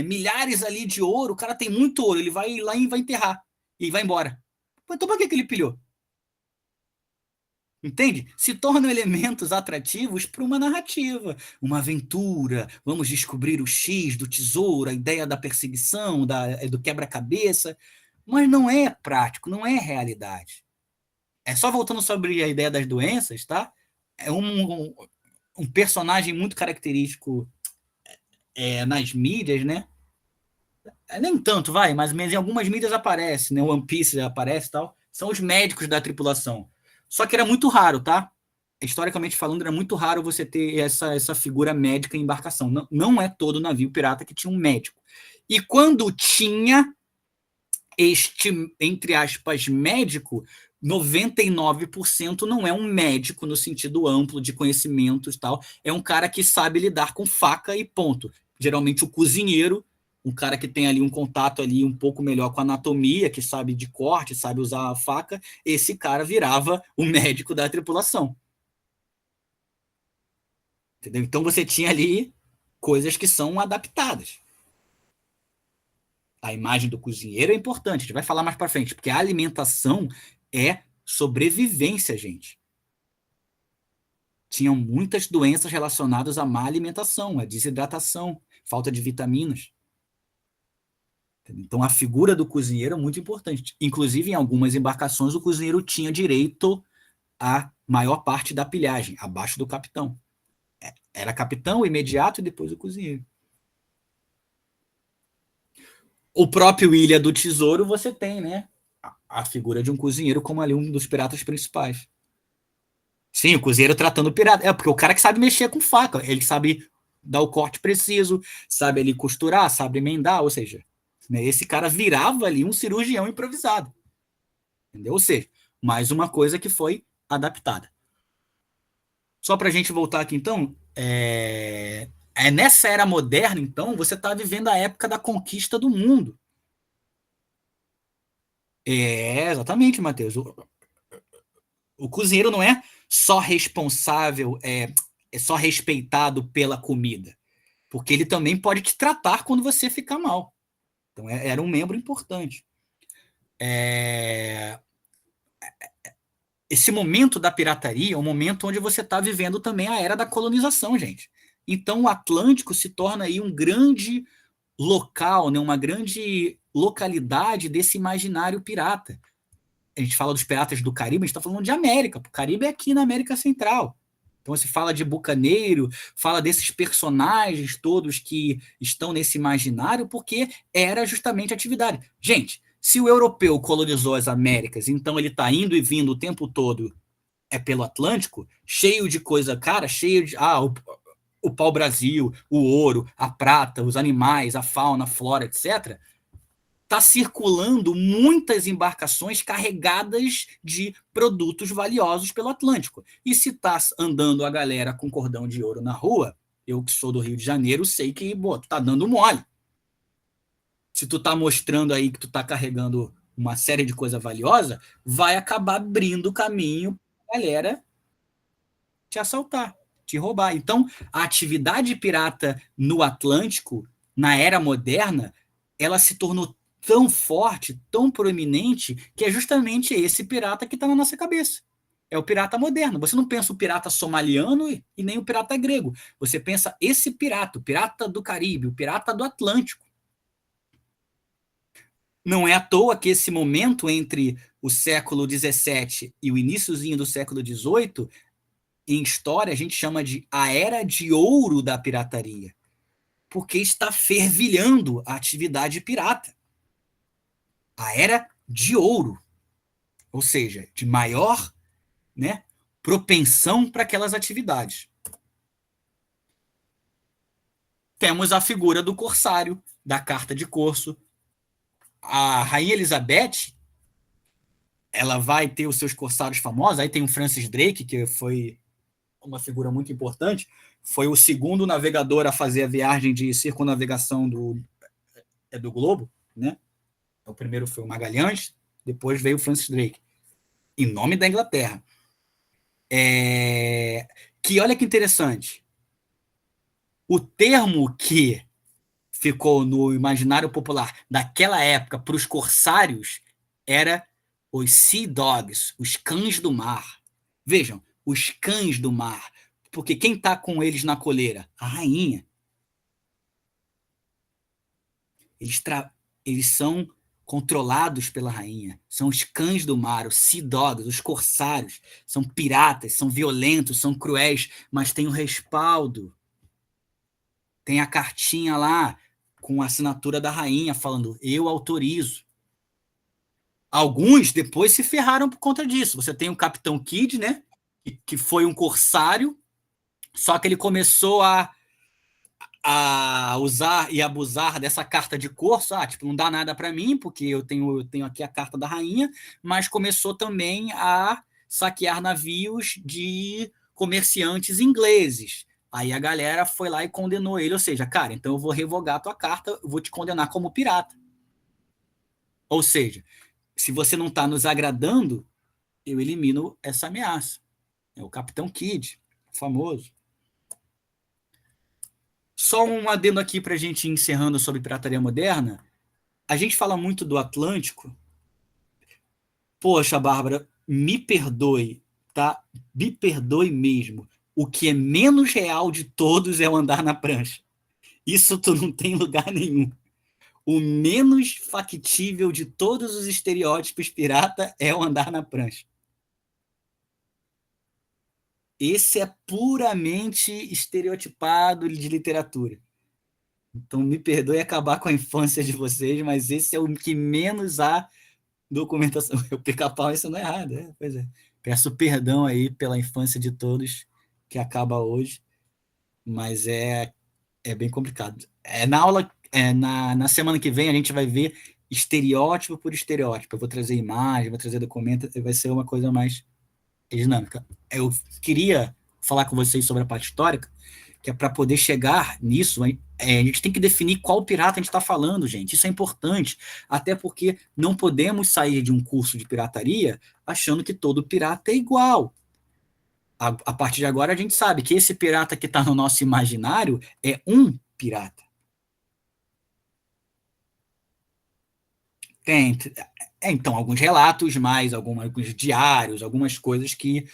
milhares ali de ouro, o cara tem muito ouro, ele vai lá e vai enterrar, e vai embora. Então por que ele pilhou? Entende? Se tornam elementos atrativos para uma narrativa, uma aventura. Vamos descobrir o X do tesouro, a ideia da perseguição, do quebra-cabeça. Mas não é prático, não é realidade. Só voltando sobre a ideia das doenças, tá? É um personagem muito característico nas mídias, né? Nem tanto, vai, mas em algumas mídias aparece, né? O One Piece aparece e tal. São os médicos da tripulação. Só que era muito raro, tá? historicamente falando, era muito raro você ter essa figura médica em embarcação. Não é todo navio pirata que tinha um médico. E quando tinha este, entre aspas, médico, 99% não é um médico no sentido amplo de conhecimentos e tal. É um cara que sabe lidar com faca e ponto. Geralmente o cozinheiro, um cara que tem ali um contato ali um pouco melhor com a anatomia, que sabe de corte, sabe usar a faca, esse cara virava o médico da tripulação. Entendeu? Então você tinha ali coisas que são adaptadas. A imagem do cozinheiro é importante, a gente vai falar mais para frente, porque a alimentação é sobrevivência, gente. Tinham muitas doenças relacionadas à má alimentação, à desidratação, falta de vitaminas. Então a figura do cozinheiro é muito importante. Inclusive, em algumas embarcações, o cozinheiro tinha direito à maior parte da pilhagem, abaixo do capitão. Era capitão, o imediato e depois o cozinheiro. O próprio Ilha do Tesouro, você tem, né? A figura de um cozinheiro como ali um dos piratas principais. Sim, o cozinheiro tratando o pirata. É, porque o cara que sabe mexer com faca, ele sabe dar o corte preciso, sabe ali costurar, sabe emendar, ou seja, né, esse cara virava ali um cirurgião improvisado. Entendeu? Ou seja, mais uma coisa que foi adaptada. Só para a gente voltar aqui, então, nessa era moderna, então, você está vivendo a época da conquista do mundo. Exatamente, Matheus. O cozinheiro não é só responsável, é só respeitado pela comida, porque ele também pode te tratar quando você ficar mal. Então, era um membro importante. Esse momento da pirataria é um momento onde você está vivendo também a era da colonização, gente. Então, o Atlântico se torna aí um grande local, né, uma grande localidade desse imaginário pirata. A gente fala dos piratas do Caribe, a gente está falando de América. O Caribe é aqui na América Central. Então se fala de bucaneiro, fala desses personagens todos que estão nesse imaginário, porque era justamente a atividade. Gente, se o europeu colonizou as Américas, então ele está indo e vindo o tempo todo pelo Atlântico, cheio de coisa, cara, cheio de... o pau-brasil, o ouro, a prata, os animais, a fauna, a flora, etc., está circulando muitas embarcações carregadas de produtos valiosos pelo Atlântico. E se está andando a galera com cordão de ouro na rua, eu que sou do Rio de Janeiro sei que, tu tá dando mole. Se tu tá mostrando aí que tu tá carregando uma série de coisa valiosa, vai acabar abrindo caminho para a galera te assaltar, te roubar. Então, a atividade pirata no Atlântico, na era moderna, ela se tornou tão forte, tão proeminente, que é justamente esse pirata que está na nossa cabeça. É o pirata moderno. Você não pensa o pirata somaliano e nem o pirata grego. Você pensa esse pirata, o pirata do Caribe, o pirata do Atlântico. Não é à toa que esse momento entre o século XVII e o iníciozinho do século XVIII, em história, a gente chama de a Era de Ouro da Pirataria, porque está fervilhando a atividade pirata. A Era de Ouro, ou seja, de maior, né, propensão para aquelas atividades. Temos a figura do corsário, da carta de corso. A Rainha Elizabeth, ela vai ter os seus corsários famosos. Aí tem o Francis Drake, que foi uma figura muito importante, foi o segundo navegador a fazer a viagem de circunnavegação do globo, né? O primeiro foi o Magalhães, depois veio o Francis Drake, em nome da Inglaterra. Que olha que interessante, o termo que ficou no imaginário popular daquela época para os corsários era os Sea Dogs, os cães do mar. Vejam, os cães do mar, porque quem está com eles na coleira? A rainha. Eles são controlados pela rainha. São os cães do mar, os Sea Dogs, os corsários. São piratas, são violentos, são cruéis, mas tem o respaldo. Tem a cartinha lá com a assinatura da rainha falando, eu autorizo. Alguns depois se ferraram por conta disso. Você tem o Capitão Kidd, né? que foi um corsário, só que ele começou a usar e abusar dessa carta de corso, tipo, não dá nada para mim, porque eu tenho aqui a carta da rainha, mas começou também a saquear navios de comerciantes ingleses. Aí a galera foi lá e condenou ele, ou seja, cara, então eu vou revogar a tua carta, eu vou te condenar como pirata. Ou seja, se você não está nos agradando, eu elimino essa ameaça. É o Capitão Kidd, famoso. Só um adendo aqui para a gente ir encerrando sobre pirataria moderna. A gente fala muito do Atlântico. Poxa, Bárbara, me perdoe, tá? Me perdoe mesmo. O que é menos real de todos é o andar na prancha. Isso tu não tem lugar nenhum. O menos factível de todos os estereótipos pirata é o andar na prancha. Esse é puramente estereotipado de literatura. Então me perdoe acabar com a infância de vocês, mas esse é o que menos há documentação. O pica-pau, isso não é errado, pois é. Peço perdão aí pela infância de todos que acaba hoje, mas é bem complicado. Na aula, na semana que vem, a gente vai ver estereótipo por estereótipo. Eu vou trazer imagem, vou trazer documento, e vai ser uma coisa mais dinâmica. Eu queria falar com vocês sobre a parte histórica, que é para poder chegar nisso, a gente tem que definir qual pirata a gente está falando, gente. Isso é importante, até porque não podemos sair de um curso de pirataria achando que todo pirata é igual. A partir de agora, a gente sabe que esse pirata que está no nosso imaginário é um pirata. Tem, então, alguns relatos mais, alguns diários, algumas coisas que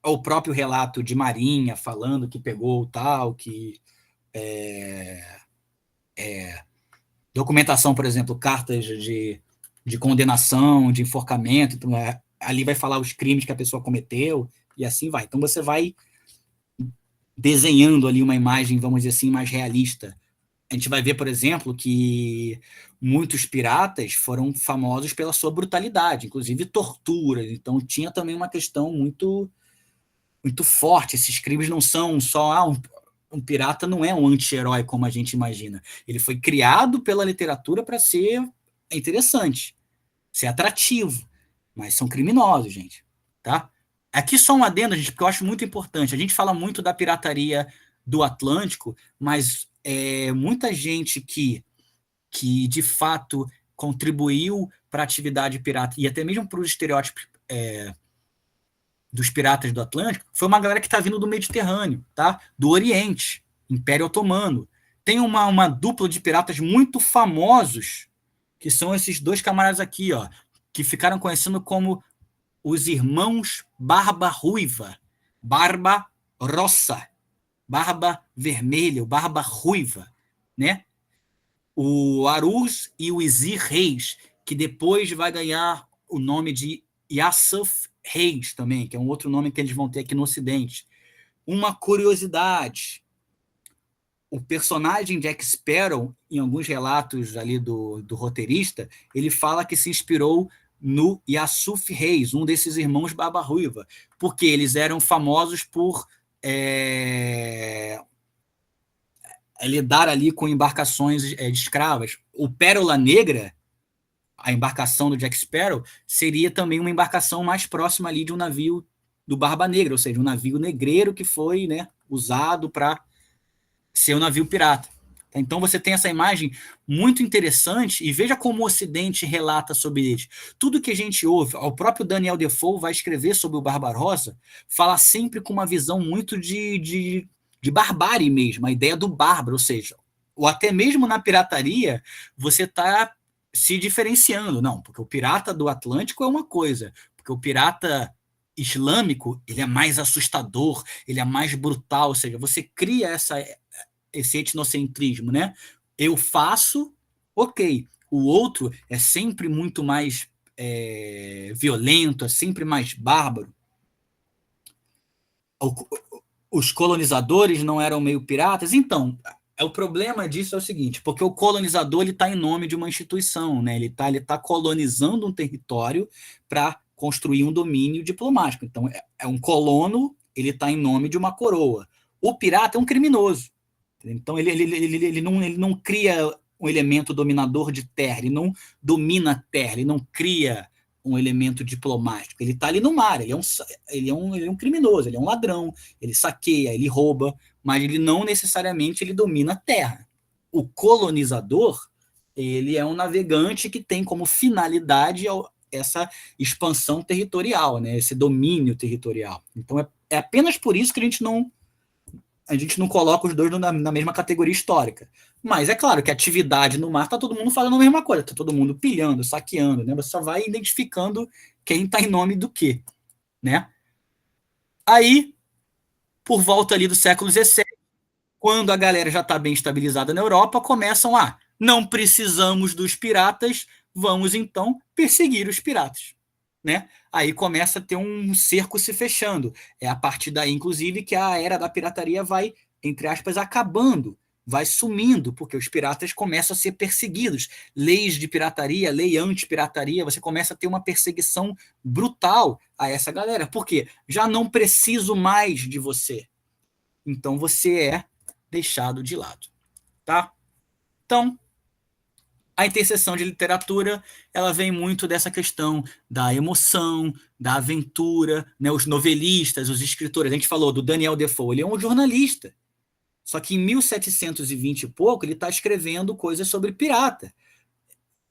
o próprio relato de Marinha falando que pegou o tal, que documentação, por exemplo, cartas de condenação, de enforcamento, então, ali vai falar os crimes que a pessoa cometeu e assim vai. Então você vai desenhando ali uma imagem, vamos dizer assim, mais realista. A gente vai ver, por exemplo, que muitos piratas foram famosos pela sua brutalidade, inclusive torturas. Então tinha também uma questão muito muito forte. Esses crimes não são só um pirata não é um anti-herói como a gente imagina. Ele foi criado pela literatura para ser interessante, ser atrativo, mas são criminosos, gente, tá? Aqui só um adendo, gente, porque eu acho muito importante. A gente fala muito da pirataria do Atlântico, mas muita gente que de fato contribuiu para a atividade pirata e até mesmo para os estereótipos dos piratas do Atlântico, foi uma galera que está vindo do Mediterrâneo, tá? Do Oriente, Império Otomano. Tem uma dupla de piratas muito famosos, que são esses dois camaradas aqui, ó, que ficaram conhecendo como os irmãos Barba Ruiva, Barba Rossa, Barba Vermelha, Barba Ruiva, né? O Arus e o Izir Reis, que depois vai ganhar o nome de Yasuf Reis também, que é um outro nome que eles vão ter aqui no Ocidente. Uma curiosidade, o personagem Jack Sparrow, em alguns relatos ali do roteirista, ele fala que se inspirou no Yasuf Reis, um desses irmãos Barba Ruiva, porque eles eram famosos por lidar ali com embarcações de escravas. O Pérola Negra, a embarcação do Jack Sparrow, seria também uma embarcação mais próxima ali de um navio do Barba Negra, ou seja, um navio negreiro que foi, né, usado para ser um navio pirata. Então você tem essa imagem muito interessante e veja como o Ocidente relata sobre eles. Tudo que a gente ouve, o próprio Daniel Defoe vai escrever sobre o Barbarossa, fala sempre com uma visão muito de barbárie mesmo, a ideia do bárbaro, ou seja, ou até mesmo na pirataria, você está se diferenciando. Não, porque o pirata do Atlântico é uma coisa, porque o pirata islâmico, ele é mais assustador, ele é mais brutal, ou seja, você cria esse etnocentrismo, né? Eu faço, ok. O outro é sempre muito mais violento, é sempre mais bárbaro. Os colonizadores não eram meio piratas? Então, o problema disso é o seguinte, porque o colonizador ele está em nome de uma instituição, né? Ele tá colonizando um território para construir um domínio diplomático. Então, é um colono, ele está em nome de uma coroa. O pirata é um criminoso. Então, ele não cria um elemento dominador de terra, ele não domina a terra, ele não cria um elemento diplomático. Ele está ali no mar, ele é um criminoso, ele é um ladrão, ele saqueia, ele rouba, mas ele não necessariamente ele domina a terra. O colonizador, ele é um navegante que tem como finalidade essa expansão territorial, né? Esse domínio territorial. Então, é apenas por isso que a gente não coloca os dois na mesma categoria histórica. Mas é claro que a atividade no mar está todo mundo fazendo a mesma coisa, está todo mundo pilhando, saqueando, né? Você só vai identificando quem está em nome do quê, né? Aí, por volta ali do século XVI, quando a galera já está bem estabilizada na Europa, começam não precisamos dos piratas, vamos então perseguir os piratas, né? Aí começa a ter um cerco se fechando. É a partir daí, inclusive, que a era da pirataria vai, entre aspas, acabando, vai sumindo, porque os piratas começam a ser perseguidos. Leis de pirataria, lei anti-pirataria, você começa a ter uma perseguição brutal a essa galera. Por quê? Já não preciso mais de você. Então você é deixado de lado, tá? Então, a interseção de literatura, ela vem muito dessa questão da emoção, da aventura, né? Os novelistas, os escritores. A gente falou do Daniel Defoe, ele é um jornalista. Só que em 1720 e pouco, ele está escrevendo coisas sobre pirata.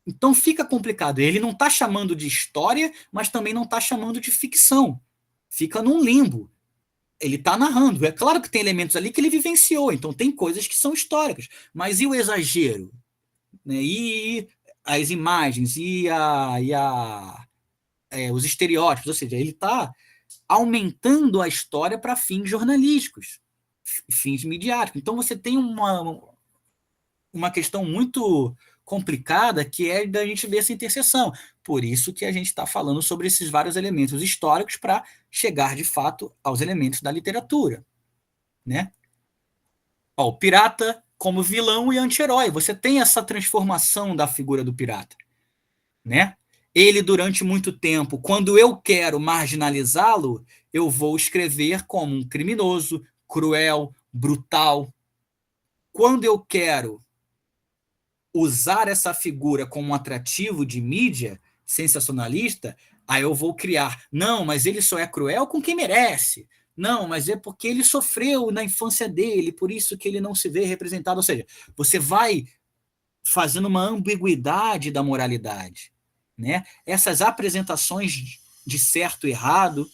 Então fica complicado. Ele não está chamando de história, mas também não está chamando de ficção. Fica num limbo. Ele está narrando. É claro que tem elementos ali que ele vivenciou, então tem coisas que são históricas. Mas e o exagero? Né? E as imagens, os estereótipos, ou seja, ele está aumentando a história para fins jornalísticos, fins midiáticos. Então você tem uma questão muito complicada que é da gente ver essa interseção. Por isso que a gente está falando sobre esses vários elementos históricos para chegar, de fato, aos elementos da literatura. Né? O pirata como vilão e anti-herói. Você tem essa transformação da figura do pirata. Né? Ele, durante muito tempo, quando eu quero marginalizá-lo, eu vou escrever como um criminoso, cruel, brutal. Quando eu quero usar essa figura como um atrativo de mídia sensacionalista, aí eu vou criar, não, mas ele só é cruel com quem merece. Não, mas é porque ele sofreu na infância dele, por isso que ele não se vê representado. Ou seja, você vai fazendo uma ambiguidade da moralidade. Né? Essas apresentações de certo e errado,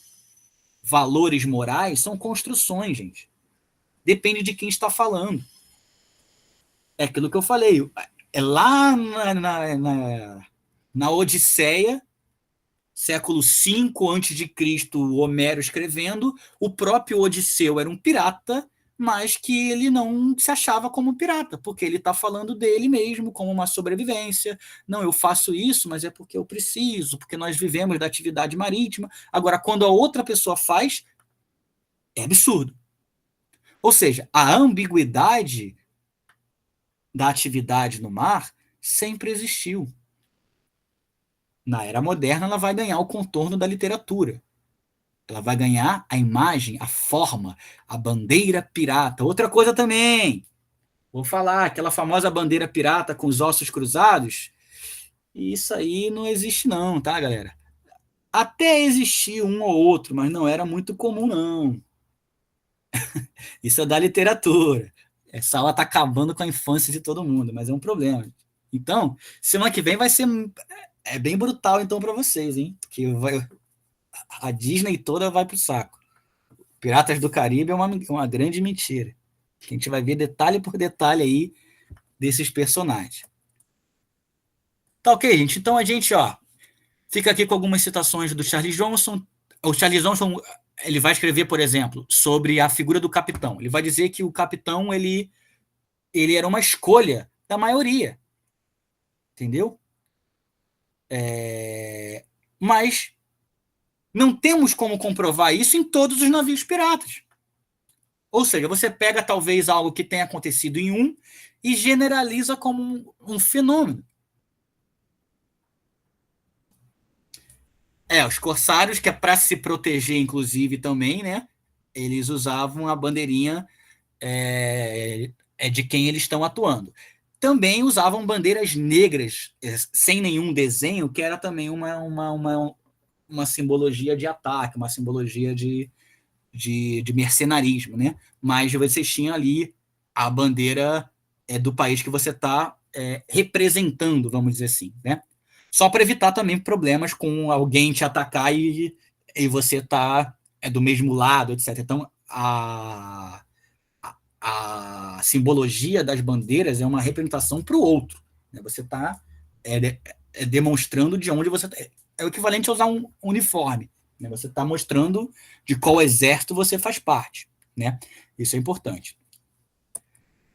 valores morais, são construções, gente. Depende de quem está falando. É aquilo que eu falei. É lá na Odisseia, século V a.C., Homero escrevendo, o próprio Odisseu era um pirata, mas que ele não se achava como pirata, porque ele está falando dele mesmo como uma sobrevivência. Não, eu faço isso, mas é porque eu preciso, porque nós vivemos da atividade marítima. Agora, quando a outra pessoa faz, é absurdo. Ou seja, a ambiguidade da atividade no mar sempre existiu. Na era moderna, ela vai ganhar o contorno da literatura. Ela vai ganhar a imagem, a forma, a bandeira pirata. Outra coisa também, vou falar, aquela famosa bandeira pirata com os ossos cruzados, isso aí não existe não, tá, galera? Até existia um ou outro, mas não era muito comum, não. Isso é da literatura. Essa aula tá acabando com a infância de todo mundo, mas é um problema. Então, semana que vem vai ser bem brutal então para vocês, hein? Porque a Disney toda vai pro saco. Piratas do Caribe é uma grande mentira. A gente vai ver detalhe por detalhe aí desses personagens. Tá ok, gente? Então a gente, fica aqui com algumas citações do Charles Johnson. O Charles Johnson, ele vai escrever, por exemplo, sobre a figura do capitão. Ele vai dizer que o capitão, ele era uma escolha da maioria. Entendeu? Mas não temos como comprovar isso em todos os navios piratas. Ou seja, você pega talvez algo que tenha acontecido em um e generaliza como um fenômeno. Os corsários, que é para se proteger, inclusive, também, né? Eles usavam a bandeirinha de quem eles estão atuando. Também usavam bandeiras negras, sem nenhum desenho, que era também uma simbologia de ataque, uma simbologia de mercenarismo, né? Mas vocês tinham ali a bandeira do país que você está representando, vamos dizer assim, né? Só para evitar também problemas com alguém te atacar e você tá do mesmo lado, etc. Então, a simbologia das bandeiras é uma representação para o outro. Né? Você está demonstrando de onde você tá. É o equivalente a usar um uniforme. Né? Você está mostrando de qual exército você faz parte. Né? Isso é importante.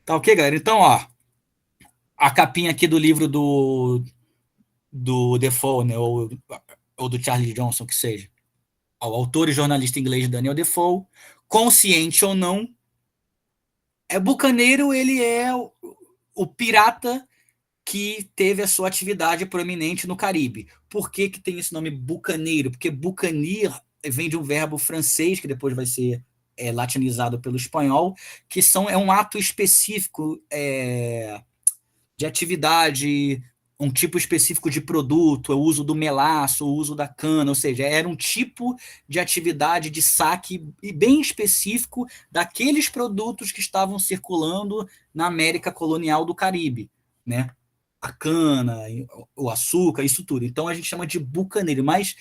Tá ok, galera? Então, ó, a capinha aqui do livro do Defoe, né? Ou do Charles Johnson, que seja. O autor e jornalista inglês Daniel Defoe, consciente ou não, bucaneiro, ele é o pirata que teve a sua atividade proeminente no Caribe. Por que tem esse nome bucaneiro? Porque bucanier vem de um verbo francês, que depois vai ser latinizado pelo espanhol, que é um ato específico de atividade, um tipo específico de produto, o uso do melaço, o uso da cana, ou seja, era um tipo de atividade de saque bem específico daqueles produtos que estavam circulando na América colonial do Caribe, né? A cana, o açúcar, isso tudo. Então a gente chama de bucaneiro, mas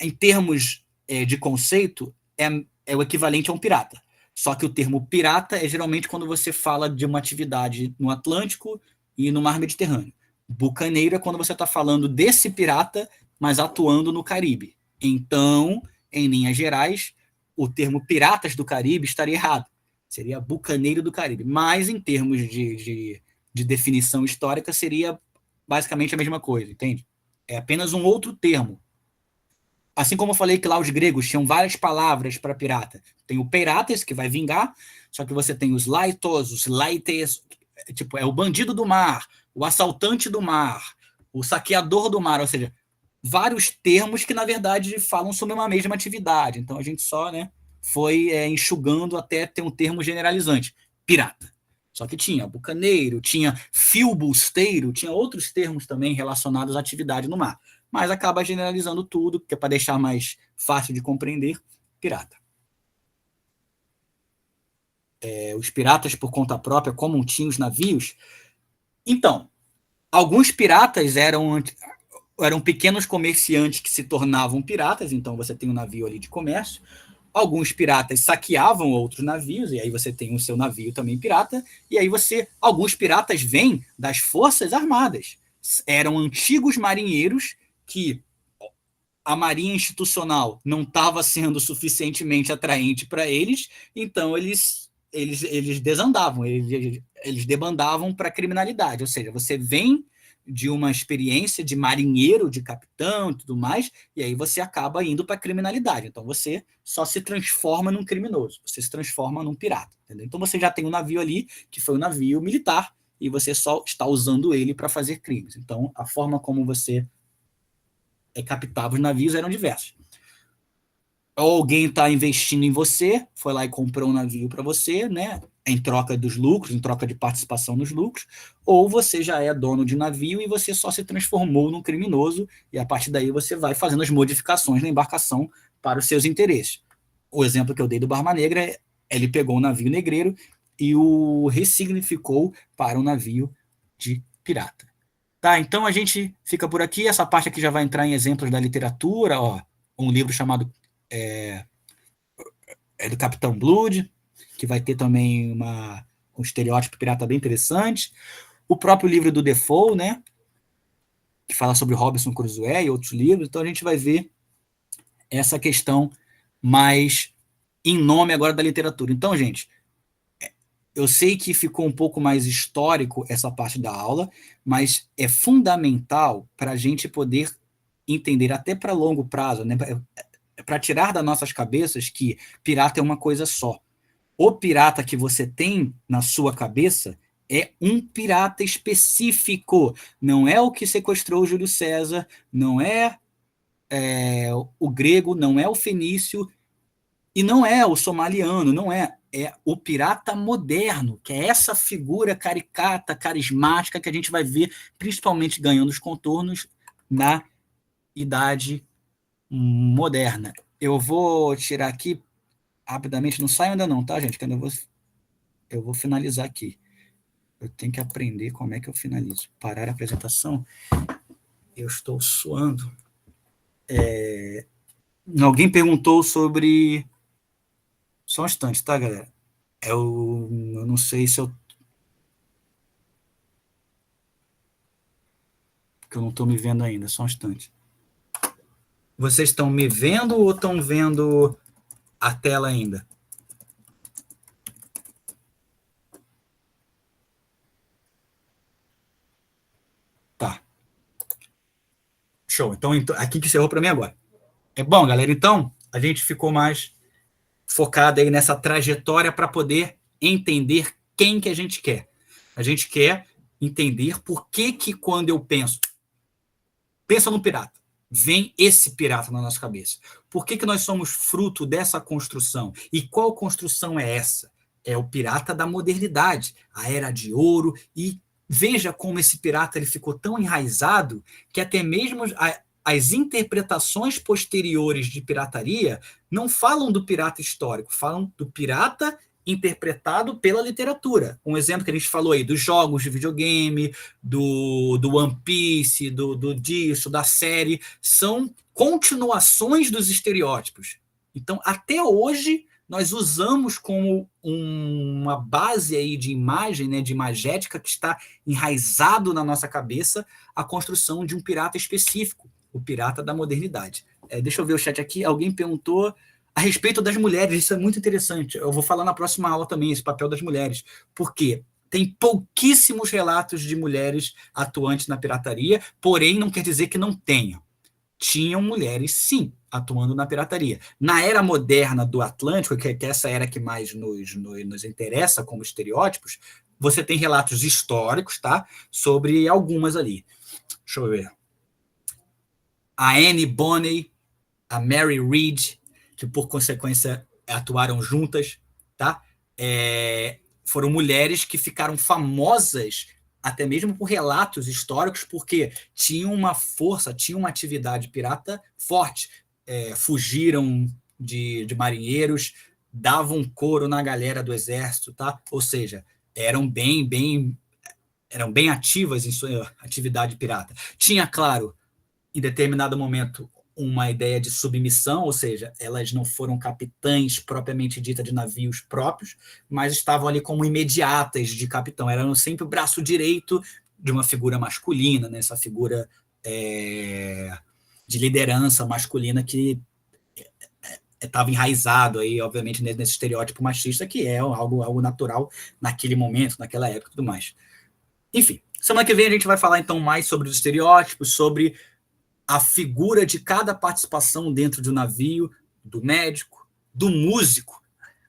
em termos de conceito é o equivalente a um pirata. Só que o termo pirata é geralmente quando você fala de uma atividade no Atlântico e no Mar Mediterrâneo. Bucaneiro é quando você está falando desse pirata, mas atuando no Caribe. Então, em linhas gerais, o termo piratas do Caribe estaria errado. Seria bucaneiro do Caribe. Mas, em termos de definição histórica, seria basicamente a mesma coisa, entende? É apenas um outro termo. Assim como eu falei que lá os gregos tinham várias palavras para pirata. Tem o pirates, que vai vingar, só que você tem os laitos, os laites, tipo, é o bandido do mar, o assaltante do mar, o saqueador do mar, ou seja, vários termos que, na verdade, falam sobre uma mesma atividade. Então, a gente só foi enxugando até ter um termo generalizante. Pirata. Só que tinha bucaneiro, tinha filbusteiro, tinha outros termos também relacionados à atividade no mar. Mas acaba generalizando tudo, que é para deixar mais fácil de compreender, pirata. Os piratas, por conta própria, como tinham os navios. Então, alguns piratas eram pequenos comerciantes que se tornavam piratas, então você tem um navio ali de comércio. Alguns piratas saqueavam outros navios, e aí você tem o seu navio também pirata, e aí alguns piratas vêm das forças armadas. Eram antigos marinheiros que a marinha institucional não estava sendo suficientemente atraente para eles, então eles desandavam, eles debandavam para a criminalidade. Ou seja, você vem de uma experiência de marinheiro, de capitão e tudo mais, e aí você acaba indo para a criminalidade. Então você só se transforma num criminoso, você se transforma num pirata. Entendeu? Então você já tem um navio ali, que foi um navio militar, e você só está usando ele para fazer crimes. Então a forma como você captava os navios eram diversos. Ou alguém está investindo em você, foi lá e comprou um navio para você, né? Em troca dos lucros, em troca de participação nos lucros, ou você já é dono de navio e você só se transformou num criminoso, e a partir daí você vai fazendo as modificações na embarcação para os seus interesses. O exemplo que eu dei do Barba Negra ele pegou um navio negreiro e o ressignificou para um navio de pirata. Tá, então a gente fica por aqui. Essa parte aqui já vai entrar em exemplos da literatura, ó, um livro chamado do Capitão Blood, que vai ter também um estereótipo pirata bem interessante. O próprio livro do Defoe, né, que fala sobre Robinson Crusoe e outros livros. Então a gente vai ver essa questão mais em nome agora da literatura. Então, gente, eu sei que ficou um pouco mais histórico essa parte da aula, mas é fundamental para a gente poder entender até para longo prazo, né, para tirar das nossas cabeças que pirata é uma coisa só. O pirata que você tem na sua cabeça é um pirata específico. Não é o que sequestrou o Júlio César, não é o grego, não é o fenício e não é o somaliano, não é. É o pirata moderno, que é essa figura caricata, carismática que a gente vai ver principalmente ganhando os contornos na Idade Moderna. Eu vou tirar aqui rapidamente, não sai ainda não, tá, gente? Que eu vou finalizar aqui. Eu tenho que aprender como é que eu finalizo. Parar a apresentação. Eu estou suando. Alguém perguntou sobre... Só um instante, tá, galera? Eu não sei se eu... Porque eu não estou me vendo ainda, só um instante. Vocês estão me vendo ou estão vendo a tela ainda? Tá. Show. Então aqui que encerrou para mim agora. É bom, galera. Então, a gente ficou mais focado aí nessa trajetória para poder entender quem que a gente quer. A gente quer entender por que quando eu pensa no pirata, vem esse pirata na nossa cabeça. Por que nós somos fruto dessa construção? E qual construção é essa? É o pirata da modernidade, a Era de Ouro, e veja como esse pirata ele ficou tão enraizado que até mesmo as interpretações posteriores de pirataria não falam do pirata histórico, falam do pirata interpretado pela literatura. Um exemplo que a gente falou aí, dos jogos de videogame, do One Piece, disso, da série, são continuações dos estereótipos. Então, até hoje, nós usamos como uma base aí de imagem, né, de imagética, que está enraizado na nossa cabeça a construção de um pirata específico, o pirata da modernidade. Deixa eu ver o chat aqui, alguém perguntou a respeito das mulheres, isso é muito interessante. Eu vou falar na próxima aula também, esse papel das mulheres, porque tem pouquíssimos relatos de mulheres atuantes na pirataria, porém não quer dizer que não tenham. Tinham mulheres, sim, atuando na pirataria. Na era moderna do Atlântico, que é essa era que mais nos interessa como estereótipos, você tem relatos históricos, tá? Sobre algumas ali. Deixa eu ver. A Anne Bonny, a Mary Read, que por consequência atuaram juntas, tá? Foram mulheres que ficaram famosas até mesmo por relatos históricos, porque tinham uma força, tinham uma atividade pirata forte. Fugiram de marinheiros, davam couro na galera do exército, tá? Ou seja, eram bem ativas em sua atividade pirata. Tinha, claro, em determinado momento, uma ideia de submissão, ou seja, elas não foram capitães propriamente dita de navios próprios, mas estavam ali como imediatas de capitão, eram sempre o braço direito de uma figura masculina, né? Essa figura de liderança masculina que estava enraizado aí, obviamente, nesse estereótipo machista, que é algo natural naquele momento, naquela época e tudo mais. Enfim, semana que vem a gente vai falar então mais sobre os estereótipos, sobre a figura de cada participação dentro de um navio, do médico, do músico.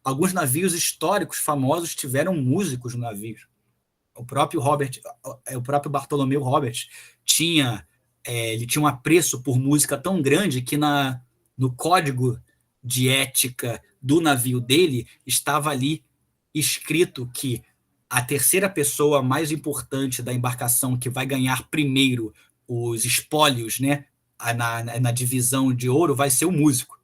Alguns navios históricos famosos tiveram músicos no navio. O próprio Bartolomeu Robert ele tinha um apreço por música tão grande que no código de ética do navio dele estava ali escrito que a terceira pessoa mais importante da embarcação que vai ganhar primeiro os espólios, né, na divisão de ouro, vai ser o músico.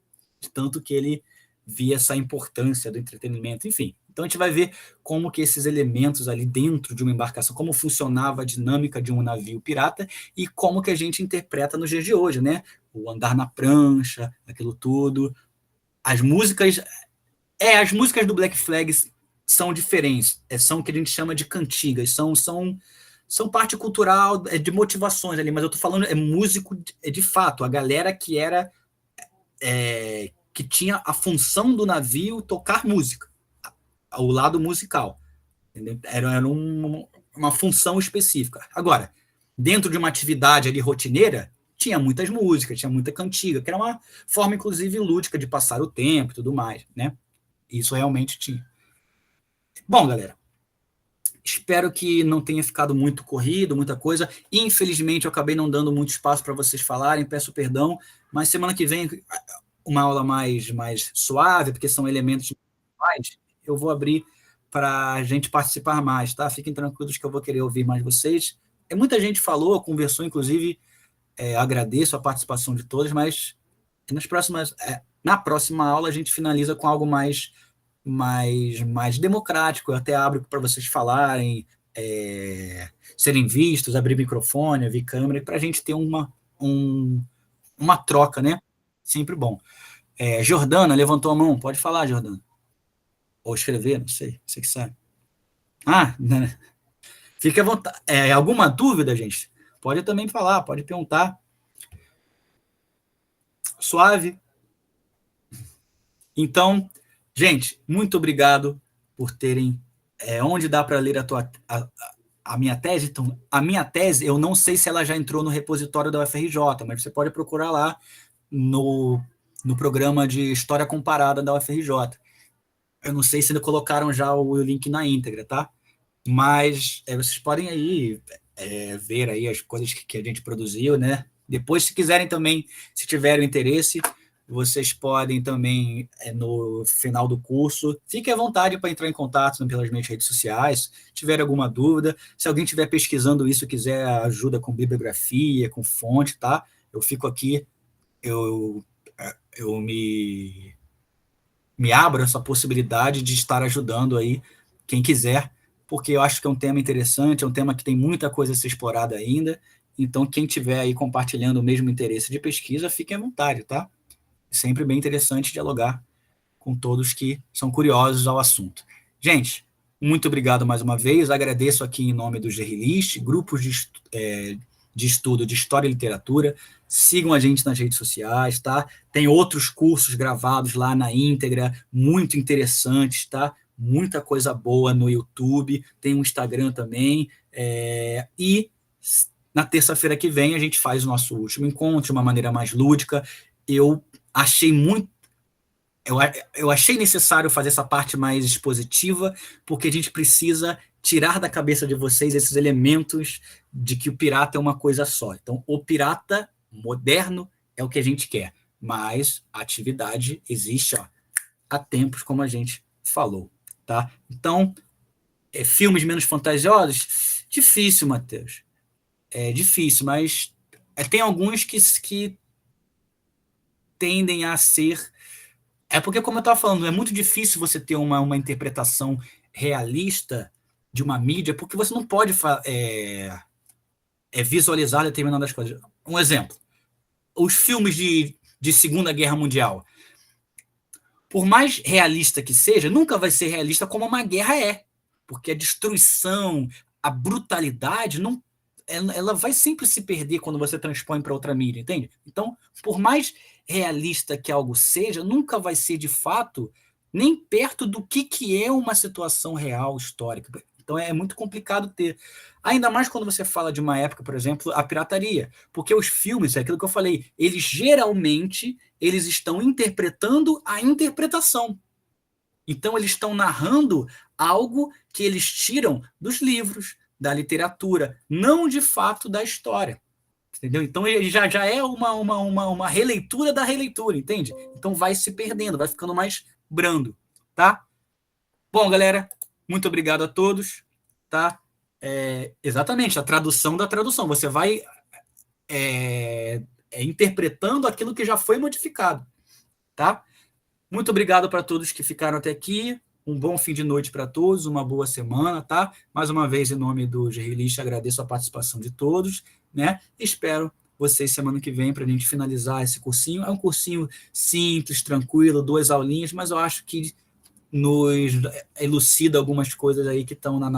Tanto que ele via essa importância do entretenimento, enfim. Então a gente vai ver como que esses elementos ali dentro de uma embarcação, como funcionava a dinâmica de um navio pirata e como que a gente interpreta nos dias de hoje, né? O andar na prancha, aquilo tudo. As músicas do Black Flag são diferentes, são o que a gente chama de cantigas, são parte cultural, de motivações ali, mas eu tô falando, músico de fato, a galera que era que tinha a função do navio tocar música, o lado musical, entendeu? Era uma função específica. Agora, dentro de uma atividade ali rotineira, tinha muitas músicas, tinha muita cantiga, que era uma forma, inclusive, lúdica de passar o tempo e tudo mais, né? Isso realmente tinha. Bom, galera, Espero que não tenha ficado muito corrido, muita coisa. Infelizmente, eu acabei não dando muito espaço para vocês falarem, peço perdão, mas semana que vem, uma aula mais suave, porque são elementos mais, eu vou abrir para a gente participar mais, tá? Fiquem tranquilos que eu vou querer ouvir mais vocês. Muita gente falou, conversou, inclusive, agradeço a participação de todos, mas na próxima aula a gente finaliza com algo mais democrático. Eu até abro para vocês falarem, serem vistos, abrir microfone, abrir câmera, para a gente ter uma troca, né? Sempre bom. Jordana levantou a mão, pode falar, Jordana. Ou escrever, não sei, você que sabe. Né? Fique à vontade. Alguma dúvida, gente? Pode também falar, pode perguntar. Suave. Então, gente, muito obrigado por terem. Onde dá para ler a minha tese? Então, a minha tese, eu não sei se ela já entrou no repositório da UFRJ, mas você pode procurar lá no programa de História Comparada da UFRJ. Eu não sei se ainda colocaram já o link na íntegra, tá? Mas vocês podem aí ver aí as coisas que a gente produziu, né? Depois, se quiserem também, se tiverem interesse, vocês podem também, no final do curso, fiquem à vontade para entrar em contato pelas minhas redes sociais, se tiver alguma dúvida. Se alguém estiver pesquisando isso, quiser ajuda com bibliografia, com fonte, tá? Eu fico aqui, eu me abro essa possibilidade de estar ajudando aí quem quiser, porque eu acho que é um tema interessante, é um tema que tem muita coisa a ser explorada ainda. Então, quem tiver aí compartilhando o mesmo interesse de pesquisa, fique à vontade, tá? É sempre bem interessante dialogar com todos que são curiosos ao assunto. Gente, muito obrigado mais uma vez. Agradeço aqui em nome do GRList, grupos de estudo de História e Literatura. Sigam a gente nas redes sociais, tá? Tem outros cursos gravados lá na íntegra, muito interessantes, tá? Muita coisa boa no YouTube, tem um Instagram também. E na terça-feira que vem a gente faz o nosso último encontro de uma maneira mais lúdica. Eu achei necessário fazer essa parte mais expositiva, porque a gente precisa tirar da cabeça de vocês esses elementos de que o pirata é uma coisa só. Então, o pirata moderno é o que a gente quer, mas a atividade existe há tempos, como a gente falou. Tá? Então, filmes menos fantasiosos? Difícil, Matheus. É difícil, mas tem alguns que tendem a ser... porque, como eu estava falando, é muito difícil você ter uma interpretação realista de uma mídia, porque você não pode visualizar determinadas coisas. Um exemplo, os filmes de Segunda Guerra Mundial. Por mais realista que seja, nunca vai ser realista como uma guerra é, porque a destruição, a brutalidade, ela vai sempre se perder quando você transpõe para outra mídia, entende? Então, por mais realista que algo seja, nunca vai ser de fato nem perto do que é uma situação real histórica. Então é muito complicado ter. Ainda mais quando você fala de uma época, por exemplo, a pirataria. Porque os filmes, é aquilo que eu falei, eles geralmente estão interpretando a interpretação. Então eles estão narrando algo que eles tiram dos livros, da literatura, não de fato da história. Entendeu? Então ele já é uma releitura da releitura, entende? Então vai se perdendo, vai ficando mais brando, tá? Bom, galera, muito obrigado a todos, tá? Exatamente, a tradução da tradução. Você vai interpretando aquilo que já foi modificado, tá? Muito obrigado para todos que ficaram até aqui. Um bom fim de noite para todos, uma boa semana, tá? Mais uma vez, em nome do GRList, agradeço a participação de todos, né? Espero vocês semana que vem para a gente finalizar esse cursinho. É um cursinho simples, tranquilo, 2 aulinhas, mas eu acho que nos elucida algumas coisas aí que estão no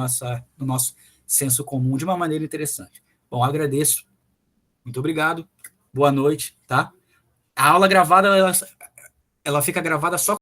nosso senso comum de uma maneira interessante. Bom, agradeço. Muito obrigado. Boa noite, tá? A aula gravada, ela fica gravada só